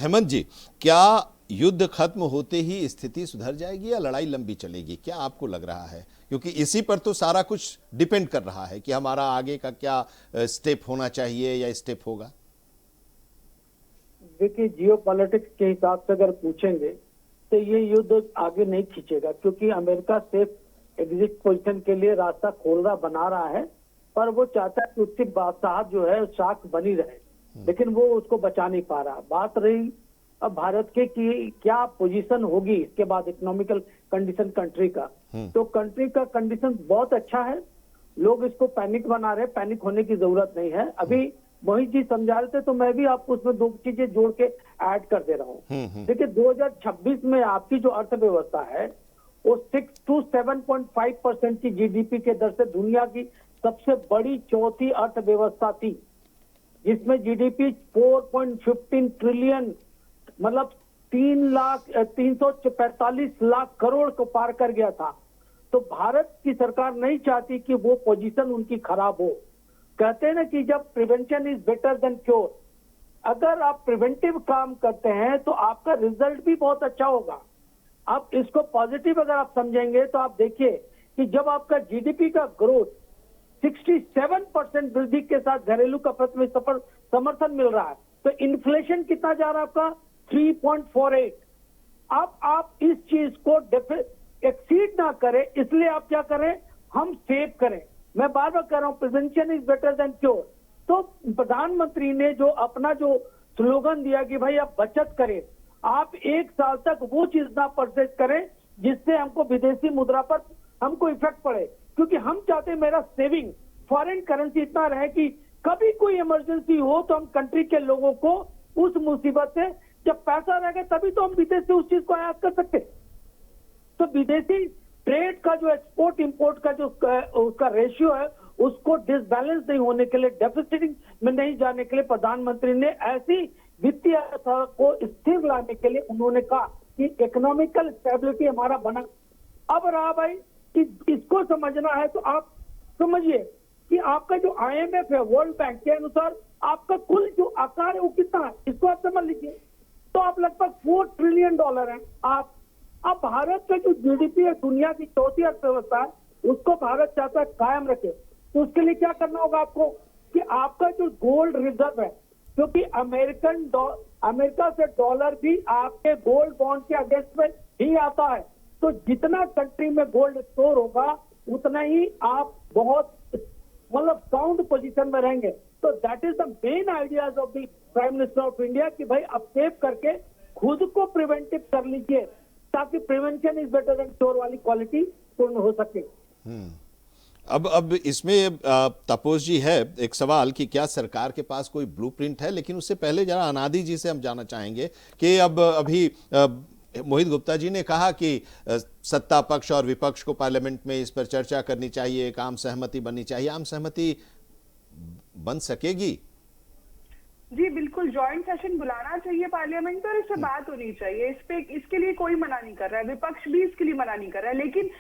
हेमंत जी, क्या युद्ध खत्म होते ही स्थिति सुधर जाएगी या लड़ाई लंबी चलेगी, क्या आपको लग रहा है? क्योंकि इसी पर तो सारा कुछ डिपेंड कर रहा है कि हमारा आगे का क्या स्टेप होना चाहिए या स्टेप होगा। देखिए, जियोपॉलिटिक्स के हिसाब से अगर पूछेंगे तो ये युद्ध आगे नहीं खींचेगा, क्योंकि अमेरिका सेफ एग्जिट पोजीशन के लिए रास्ता खोल रहा, बना रहा है, पर वो चाहता है कि उसकी बादशाहत जो है शाख बनी रहे, लेकिन वो उसको बचा नहीं पा रहा। बात रही अब भारत के कि क्या पोजीशन होगी इसके बाद इकोनॉमिकल कंडीशन कंट्री का, तो कंट्री का कंडीशन बहुत अच्छा है। लोग इसको पैनिक बना रहे, पैनिक होने की जरूरत नहीं है। अभी मोहित जी समझा रहे थे तो मैं भी आपको उसमें 2 चीजें जोड़ के ऐड कर दे रहा हूँ। देखिए, 2026 में आपकी जो अर्थव्यवस्था है वो 6 to 7.5% की जीडीपी के दर से दुनिया की सबसे बड़ी चौथी अर्थव्यवस्था थी, जिसमें जीडीपी 4.15 ट्रिलियन मतलब 345 लाख करोड़ को पार कर गया था। तो भारत की सरकार नहीं चाहती कि वो पोजीशन उनकी खराब हो। कहते हैं ना कि जब prevention is better than cure, अगर आप प्रिवेंटिव काम करते हैं तो आपका रिजल्ट भी बहुत अच्छा होगा। आप इसको पॉजिटिव अगर आप समझेंगे तो आप देखिए कि जब आपका जीडीपी का ग्रोथ 67% वृद्धि के साथ घरेलू खपत में समर्थन मिल रहा है, तो इन्फ्लेशन कितना जा रहा है आपका 3.48। अब आप इस चीज को एक्सीड ना करें, इसलिए आप क्या करें, हम सेव करें। मैं बार बार कह रहा हूं, prevention is better than cure. तो प्रधानमंत्री ने जो अपना जो स्लोगन दिया कि भाई आप बचत करें, आप 1 साल तक वो चीज ना परचेज करें जिससे हमको विदेशी मुद्रा पर हमको इफेक्ट पड़े, क्योंकि हम चाहते हैं मेरा सेविंग फॉरेन करेंसी इतना रहे कि कभी कोई इमरजेंसी हो तो हम कंट्री के लोगों को उस मुसीबत से, जब पैसा रहेगा तभी तो हम विदेश से उस चीज को आयात कर सकते। तो विदेशी ट्रेड का जो एक्सपोर्ट इंपोर्ट का जो उसका रेशियो है, उसको डिसबैलेंस नहीं होने के लिए, डेफिसिट में नहीं जाने के लिए प्रधानमंत्री ने ऐसी वित्तीय अवस्था को स्थिर लाने के लिए उन्होंने कहा कि इकोनॉमिकल स्टेबिलिटी हमारा बना। अब रहा भाई कि इसको समझना है तो आप समझिए कि आपका जो आईएमएफ है, वर्ल्ड बैंक के अनुसार आपका कुल जो आकार है वो कितना है, इसको आप समझ लीजिए। तो आप लगभग $4 ट्रिलियन है। अब भारत का जो जीडीपी है, दुनिया की चौथी अर्थव्यवस्था है, उसको भारत चाहता है कायम रखे। तो उसके लिए क्या करना होगा आपको कि आपका जो गोल्ड रिजर्व है, क्योंकि अमेरिका से डॉलर भी आपके गोल्ड बॉन्ड के अगेंस्ट में ही आता है, तो जितना कंट्री में गोल्ड स्टोर होगा उतना ही आप बहुत मतलब साउंड पोजीशन में रहेंगे। तो that is the main ideas of the prime minister of India कि भाई अब सेव करके खुद को प्रिवेंटिव कर लीजिए, ताकि prevention is better than cure वाली क्वालिटी पूर्ण हो सके। अब इसमें तपोस जी है एक सवाल कि क्या सरकार के पास कोई ब्लूप्रिंट है, लेकिन उससे पहले जरा अनादि जी से हम जानना चाहेंगे कि अब अभी मोहित गुप्ता जी ने कहा कि सत्ता पक्ष और विपक्ष को पार्लियामेंट में इस पर चर्चा करनी चाहिए, एक आम सहमति बननी चाहिए। आम सहमति बन सकेगी? जी बिल्कुल, जॉइंट सेशन बुलाना चाहिए पार्लियामेंट में और इस पे बात होनी चाहिए। इसके लिए कोई मना नहीं कर रहा है, विपक्ष भी इसके लिए मना नहीं कर रहा है। लेकिन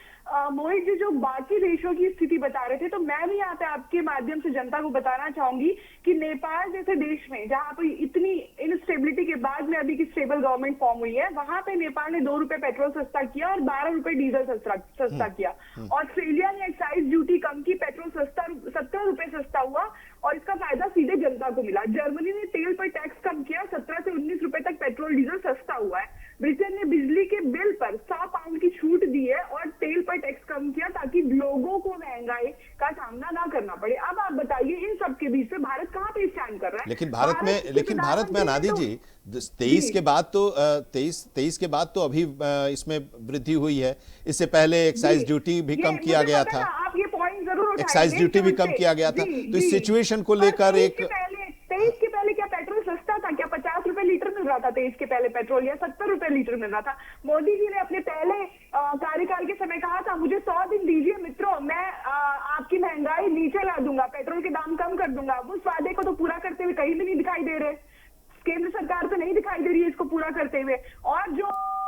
मोहित जी जो बाकी देशों की स्थिति बता रहे थे, तो मैं भी यहाँ पे आपके माध्यम से जनता को बताना चाहूंगी कि नेपाल जैसे देश में जहाँ पे इतनी इनस्टेबिलिटी के बाद में अभी की स्टेबल गवर्नमेंट फॉर्म हुई है, वहां पे नेपाल ने 2 रुपए पेट्रोल सस्ता किया और 12 रुपए डीजल सस्ता किया। ऑस्ट्रेलिया ने एक्साइज ड्यूटी कम की, पेट्रोल 17 रुपए सस्ता हुआ और इसका फायदा सीधे जनता को मिला। जर्मनी ने तेल पर टैक्स कम किया, 17 से 19 रुपए तक पेट्रोल डीजल सस्ता हुआ है। ब्रिटेन ने बिजली के बिल पर 100 पाउंड की छूट दी है और तेल पर टैक्स कम किया ताकि लोगों को महंगाई का सामना ना करना पड़े। अब आप बताइए इन सब के बीच में भारत कहाँ पे स्टैंड कर रहा है? लेकिन भारत में अनादि जी 23 के बाद तो 23 के बाद तो अभी इसमें वृद्धि हुई है। इससे पहले एक्साइज ड्यूटी भी कम किया गया था, आप ये पॉइंट जरूर एक्साइज ड्यूटी भी कम किया गया था। तो इस सिचुएशन को लेकर 23 के पहले क्या पेट्रोल सस्ता था? क्या 50 रुपए लीटर मिल रहा था 23 के पहले पेट्रोल, या 70 रुपए लीटर मिल रहा था? मोदी जी ने अपने पहले कार्यकाल के समय कहा था, मुझे 100 दिन दीजिए मित्रों, मैं आपकी महंगाई नीचे ला दूंगा, पेट्रोल के दाम कम कर दूंगा। उस वादे को तो पूरा करते हुए कहीं भी नहीं दिखाई दे रहे। केंद्र सरकार तो नहीं दिखाई दे रही है इसको पूरा करते हुए। और जो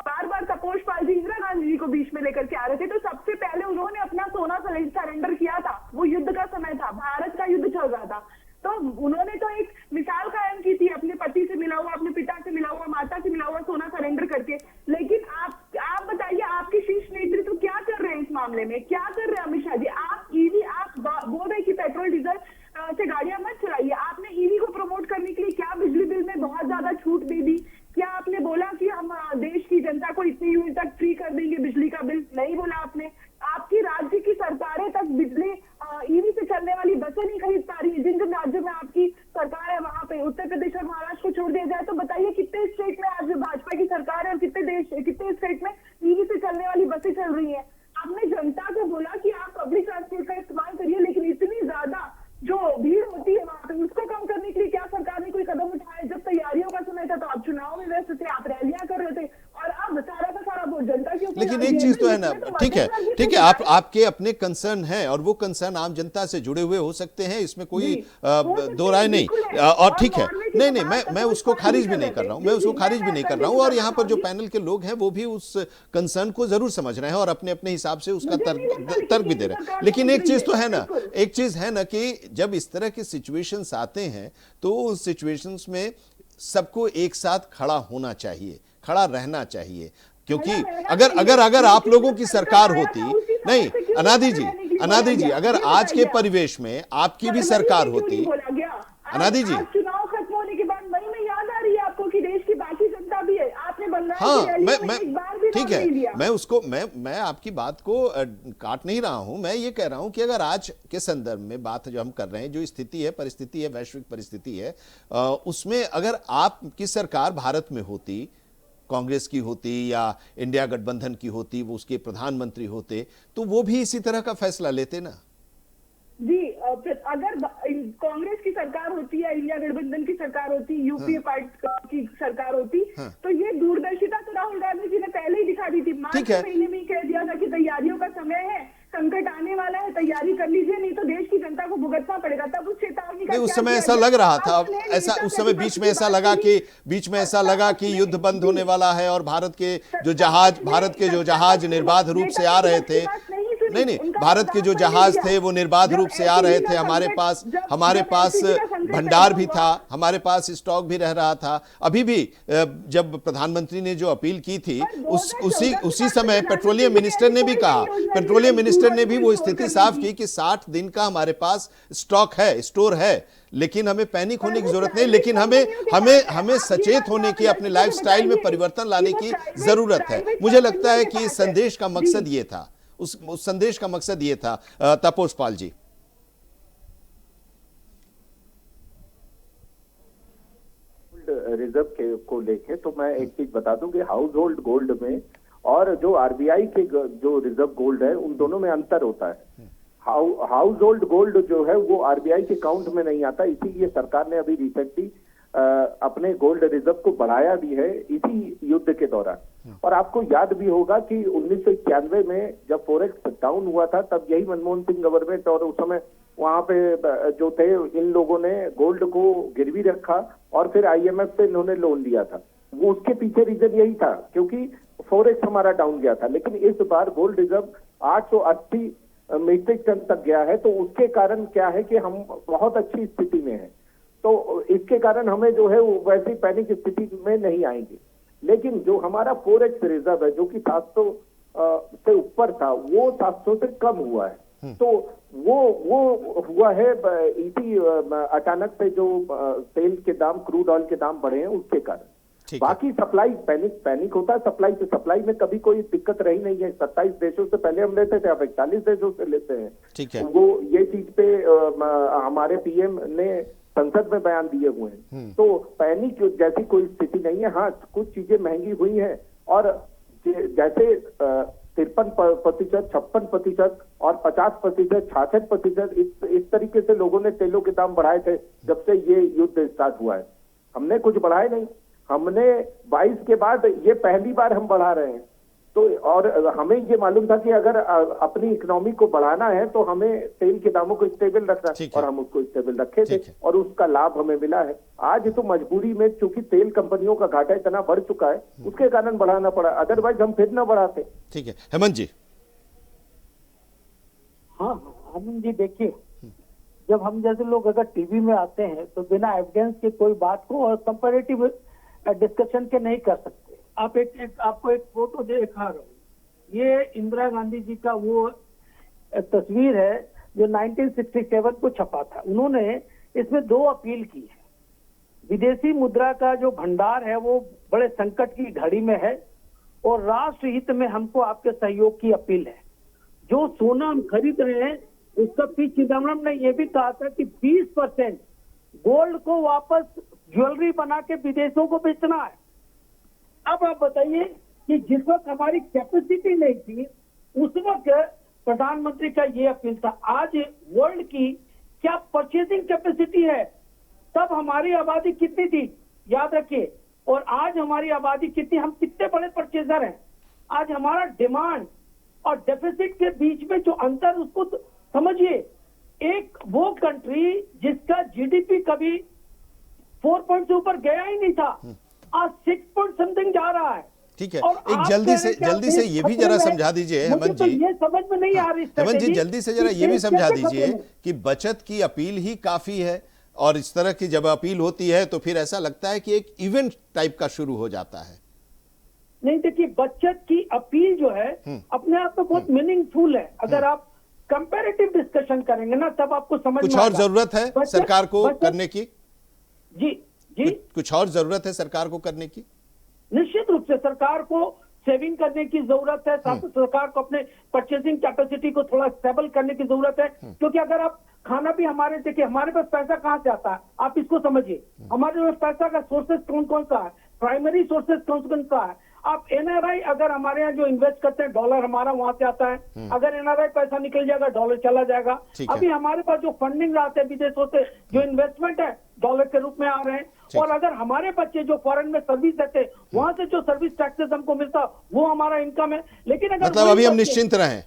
बार बार तपोष पाल जी इंदिरा गांधी जी को बीच में लेकर के आ रहे थे, तो सबसे पहले उन्होंने अपना सोना सरेंडर किया था। वो युद्ध का समय था, भारत का युद्ध चल रहा था, तो उन्होंने तो एक मिसाल कायम की थी, अपने पति से मिला हुआ, अपने पिता से मिला हुआ, माता से मिला हुआ सोना सरेंडर करके। लेकिन आप बताइए, आपके शीर्ष नेतृत्व तो क्या कर रहे हैं इस मामले में? क्या कर रहे हैं अमित शाह जी? आप ईवी, आप बोल रहे कि पेट्रोल डीजल से गाड़ियां मत चलाइए। आपने ईवी को प्रमोट करने के लिए क्या बिजली बिल में बहुत ज्यादा छूट दे दी? क्या आपने बोला कि हम देश की जनता को इतने यूनिट तक फ्री कर देंगे बिजली का बिल? नहीं बोला आपने। आपकी राज्य की सरकारें तक बिजली ईवी से चलने वाली बसें नहीं खरीद पा रही। जिन जिन राज्यों में आपकी सरकार है वहां पे, उत्तर प्रदेश और महाराष्ट्र को छोड़ दिया जाए, तो बताइए कितने स्टेट में आज भाजपा की सरकार है और कितने स्टेट में ईवी से चलने वाली बसें चल रही है? आपने जनता को बोला कि आप पब्लिक ट्रांसपोर्ट का इस्तेमाल करिए, लेकिन इतनी ज्यादा जो भीड़ होती है वहां पे, उसको कम करने के लिए क्या सरकार ने कोई कदम उठाया? जब तैयारियों का समय था तो आप चुनाव में व्यस्त थे, आप रैलियां कर रहे थे, और अब सारा का सारा वोट जनता के ऊपर। लेकिन एक चीज तो है ना, ठीक है, आपके अपने कंसर्न है और वो कंसर्न आम जनता से जुड़े हुए हो सकते हैं, इसमें कोई दो राय नहीं। और ठीक है, नहीं, मैं उसको खारिज भी नहीं कर रहा हूं, और यहाँ पर जो पैनल के लोग हैं वो भी उस कंसर्न को जरूर समझ रहे हैं और अपने अपने हिसाब से उसका तर्क भी दे रहे हैं। लेकिन एक चीज तो है ना, कि जब इस तरह के सिचुएशंस आते हैं तो उस सिचुएशंस में सबको एक साथ खड़ा होना चाहिए, खड़ा रहना चाहिए। क्योंकि अगर आप लोगों की सरकार होती, नहीं अनादि जी, अगर आज के परिवेश में आपकी भी सरकार होती, अनादि जी, चुनाव खत्म होने के बाद मई में याद आ रही है आपको कि देश की बाकी जनता भी है, आपने बंगाल ठीक है, मैं आपकी बात को काट नहीं रहा हूं। मैं ये कह रहा हूं कि अगर आज के संदर्भ में बात जो हम कर रहे हैं, जो स्थिति है, परिस्थिति है, वैश्विक परिस्थिति है, उसमें अगर आपकी सरकार भारत में होती, कांग्रेस की होती या इंडिया गठबंधन की होती, वो उसके प्रधानमंत्री होते, तो वो भी इसी तरह का फैसला लेते ना। जी, अगर कांग्रेस की सरकार होती या इंडिया गठबंधन की सरकार होती, यूपीए पार्टी की सरकार होती, तो ये दूरदर्शिता तो राहुल गांधी जी ने पहले ही दिखा दी थी। मार्च महीने में कह दिया था कि तैयारियों का समय है, संकट आने वाला है, तैयारी कर लीजिए, नहीं तो देश की जनता को भुगतना पड़ेगा। तब उस चेतावनी का उस समय ऐसा लग रहा था, उस समय बीच में ऐसा लगा कि युद्ध बंद होने वाला है और भारत के जो जहाज निर्बाध रूप से आ रहे थे, नहीं, भारत के जो जहाज थे वो निर्बाध रूप से आ रहे थे, हमारे पास भंडार भी था, हमारे पास स्टॉक भी रह रहा था। अभी भी जब प्रधानमंत्री ने जो अपील की थी, उसी समय पेट्रोलियम मिनिस्टर ने भी कहा, पेट्रोलियम मिनिस्टर ने भी वो स्थिति साफ की कि 60 दिन का हमारे पास स्टॉक है, स्टोर है। लेकिन हमें पैनिक होने की जरूरत नहीं, लेकिन हमें सचेत होने की, अपने लाइफस्टाइल में परिवर्तन लाने की जरूरत है। मुझे लगता है कि इस संदेश का मकसद ये था, उस संदेश का मकसद ये था। तपोष पाल जी, रिजर्व को लेके तो मैं एक चीज बता दूं कि हाउस होल्ड गोल्ड में और जो आरबीआई के जो रिजर्व गोल्ड है, उन दोनों में अंतर होता है। हाउस होल्ड गोल्ड जो है वो आरबीआई के अकाउंट में नहीं आता, इसीलिए सरकार ने अभी रिसेंटली अपने गोल्ड रिजर्व को बढ़ाया भी है इसी युद्ध के दौरान। और आपको याद भी होगा कि 1991 में जब फॉरेक्स डाउन हुआ था, तब यही मनमोहन सिंह गवर्नमेंट और उस समय वहां पे जो थे इन लोगों ने गोल्ड को गिरवी रखा और फिर IMF से इन्होंने लोन लिया था। वो उसके पीछे रीजन यही था क्योंकि फॉरेक्स हमारा डाउन गया था। लेकिन इस बार गोल्ड रिजर्व 880 मीट्रिक टन तक गया है, तो उसके कारण क्या है कि हम बहुत अच्छी स्थिति में हैं। तो इसके कारण हमें जो है वैसी पैनिक स्थिति में नहीं आएंगे। लेकिन जो हमारा फॉरेक्स रिजर्व है जो कि 700 से ऊपर था, वो 700 से कम हुआ है। तो वो हुआ है इसी अचानक से जो तेल के दाम, क्रूड ऑयल के दाम बढ़े हैं उसके कारण। बाकी सप्लाई पैनिक होता है, सप्लाई में कभी कोई दिक्कत रही नहीं है। 27 देशों से पहले हम लेते थे, अब 41 देशों से लेते हैं। ठीक है। वो ये चीज पे हमारे PM ने संसद में बयान दिए हुए हैं। तो पैनिक जैसी कोई स्थिति नहीं है। हाँ, कुछ चीजें महंगी हुई हैं और जैसे 53%, 56% और 50%, 66% इस तरीके से लोगों ने तेलों के दाम बढ़ाए थे जब से ये युद्ध स्टार्ट हुआ है। हमने कुछ बढ़ाए नहीं। हमने 22 के बाद ये पहली बार हम बढ़ा रहे हैं। तो और हमें ये मालूम था कि अगर अपनी इकोनॉमी को बढ़ाना है तो हमें तेल के दामों को स्टेबल रखना है, और हम उसको स्टेबल रखे थे और उसका लाभ हमें मिला है। आज तो मजबूरी में चूंकि तेल कंपनियों का घाटा इतना बढ़ चुका है उसके कारण बढ़ाना पड़ा, अदरवाइज हम फिर ना बढ़ाते। ठीक है, हेमंत जी। हाँ आनंद जी, देखिए जब हम जैसे लोग अगर टीवी में आते हैं तो बिना एविडेंस के कोई बात को और कंपैरेटिव डिस्कशन के नहीं कर सकते। आप आपको एक फोटो दिखा रहा हूँ, ये इंदिरा गांधी जी का वो तस्वीर है जो 1967 को छपा था। उन्होंने इसमें 2 अपील की है। विदेशी मुद्रा का जो भंडार है वो बड़े संकट की घड़ी में है और राष्ट्र हित में हमको आपके सहयोग की अपील है। जो सोना हम खरीद रहे हैं उसका पी चिदम्बरम ने ये भी कहा था कि 20% गोल्ड को वापस ज्वेलरी बना के विदेशों को बेचना है। अब आप बताइए कि जिस वक्त हमारी कैपेसिटी नहीं थी उस वक्त प्रधानमंत्री का ये अपील था। आज वर्ल्ड की क्या परचेसिंग कैपेसिटी है, तब हमारी आबादी कितनी थी याद रखिए, और आज हमारी आबादी कितनी, हम कितने बड़े परचेजर हैं। आज हमारा डिमांड और डेफिसिट के बीच में जो अंतर, उसको समझिए। एक वो कंट्री जिसका GDP कभी 4 पॉइंट से ऊपर गया ही नहीं था, आज 6 पॉइंट समथिंग जा रहा है। ठीक है, एक जल्दी से ये भी जरा समझा दीजिए हेमंत जी। ये समझ में नहीं आ रही हेमंत जी, जल्दी से जरा ये भी समझा दीजिए कि बचत की अपील ही काफी है, और इस तरह की जब अपील होती है तो फिर ऐसा लगता है कि एक इवेंट टाइप का शुरू हो जाता है। नहीं, देखिए बचत की अपील जो है अपने आप में बहुत मीनिंगफुल है। अगर आप कंपैरेटिव डिस्कशन करेंगे ना तब आपको समझ कुछ और जरूरत है सरकार को करने की? जी कुछ और जरूरत है सरकार को करने की? निश्चित रूप से सरकार को सेविंग करने की जरूरत है। साथ ही सरकार को अपने परचेसिंग कैपेसिटी को थोड़ा स्टेबल करने की जरूरत है। क्योंकि अगर आप खाना भी हमारे, देखिए हमारे पास पैसा कहाँ से आता है आप इसको समझिए। हमारे पास पैसा का सोर्सेस कौन कौन सा है, प्राइमरी सोर्सेस कौन कौन सा है। आप NRI अगर हमारे यहाँ जो इन्वेस्ट करते हैं, डॉलर हमारा वहां से आता है। अगर NRI पैसा निकल जाएगा डॉलर चला जाएगा। अभी हमारे पास जो फंडिंग आते हैं विदेशों से, जो इन्वेस्टमेंट है डॉलर के रूप में आ रहे हैं। और अगर हमारे बच्चे जो फॉरेन में सर्विस देते हैं वहां से जो सर्विस टैक्सेस हमको मिलता वो हमारा इनकम है। लेकिन अगर मतलब अभी हम निश्चिंत रहें,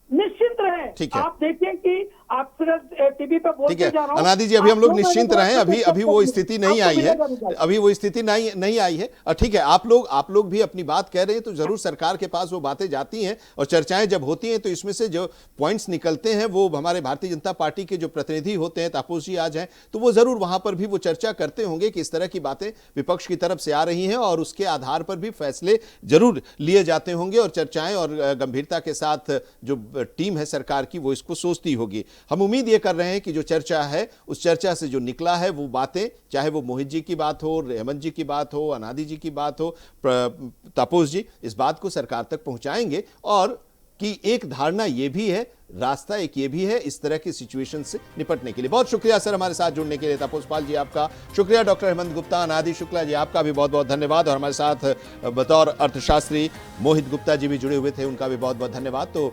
निश्चिंत रहे। ठीक है, आप देखिए कि आप सिर्फ टीवी पे बोलते जा रहा हूं। अनादि जी, अभी हम लोग निश्चिंत रहें, अभी वो स्थिति नहीं आई है, अभी वो स्थिति नहीं आई है। ठीक है, आप लोग भी अपनी बात कह रहे हैं तो जरूर सरकार के पास वो बातें जाती हैं और चर्चाएं जब होती हैं तो इसमें से जो पॉइंट्स निकलते हैं वो हमारे भारतीय जनता पार्टी के जो प्रतिनिधि होते हैं, तापस जी आज हैं, तो वो जरूर वहां पर भी वो चर्चा करते होंगे कि इस तरह की बातें विपक्ष की तरफ से आ रही हैं और उसके आधार पर भी फैसले जरूर लिए जाते होंगे और चर्चाएं और गंभीरता के साथ जो टीम है सरकार की वो इसको सोचती होगी। हम उम्मीद ये कर रहे हैं कि जो चर्चा है उस चर्चा से जो निकला है वो बातें, चाहे वो मोहित जी की बात हो, हेमंत जी की बात हो, अनादि जी की बात हो, तापस जी इस बात को सरकार तक पहुंचाएंगे और कि एक धारणा ये भी है, रास्ता एक ये भी है इस तरह की सिचुएशन से निपटने के लिए। बहुत शुक्रिया सर हमारे साथ जुड़ने के लिए। तापस पाल जी आपका शुक्रिया, डॉक्टर हेमंत गुप्ता, अनादि शुक्ला जी आपका भी बहुत बहुत धन्यवाद, और हमारे साथ बतौर अर्थशास्त्री मोहित गुप्ता जी भी जुड़े हुए थे, उनका भी बहुत बहुत धन्यवाद। तो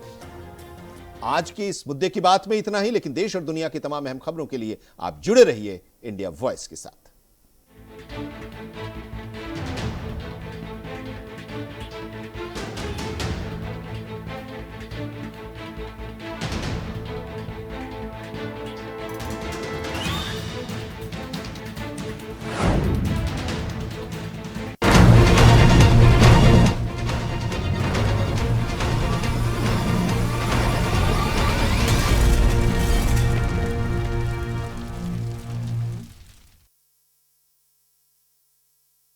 आज की इस मुद्दे की बात में इतना ही, लेकिन देश और दुनिया की तमाम अहम खबरों के लिए आप जुड़े रहिए इंडिया वॉइस के साथ।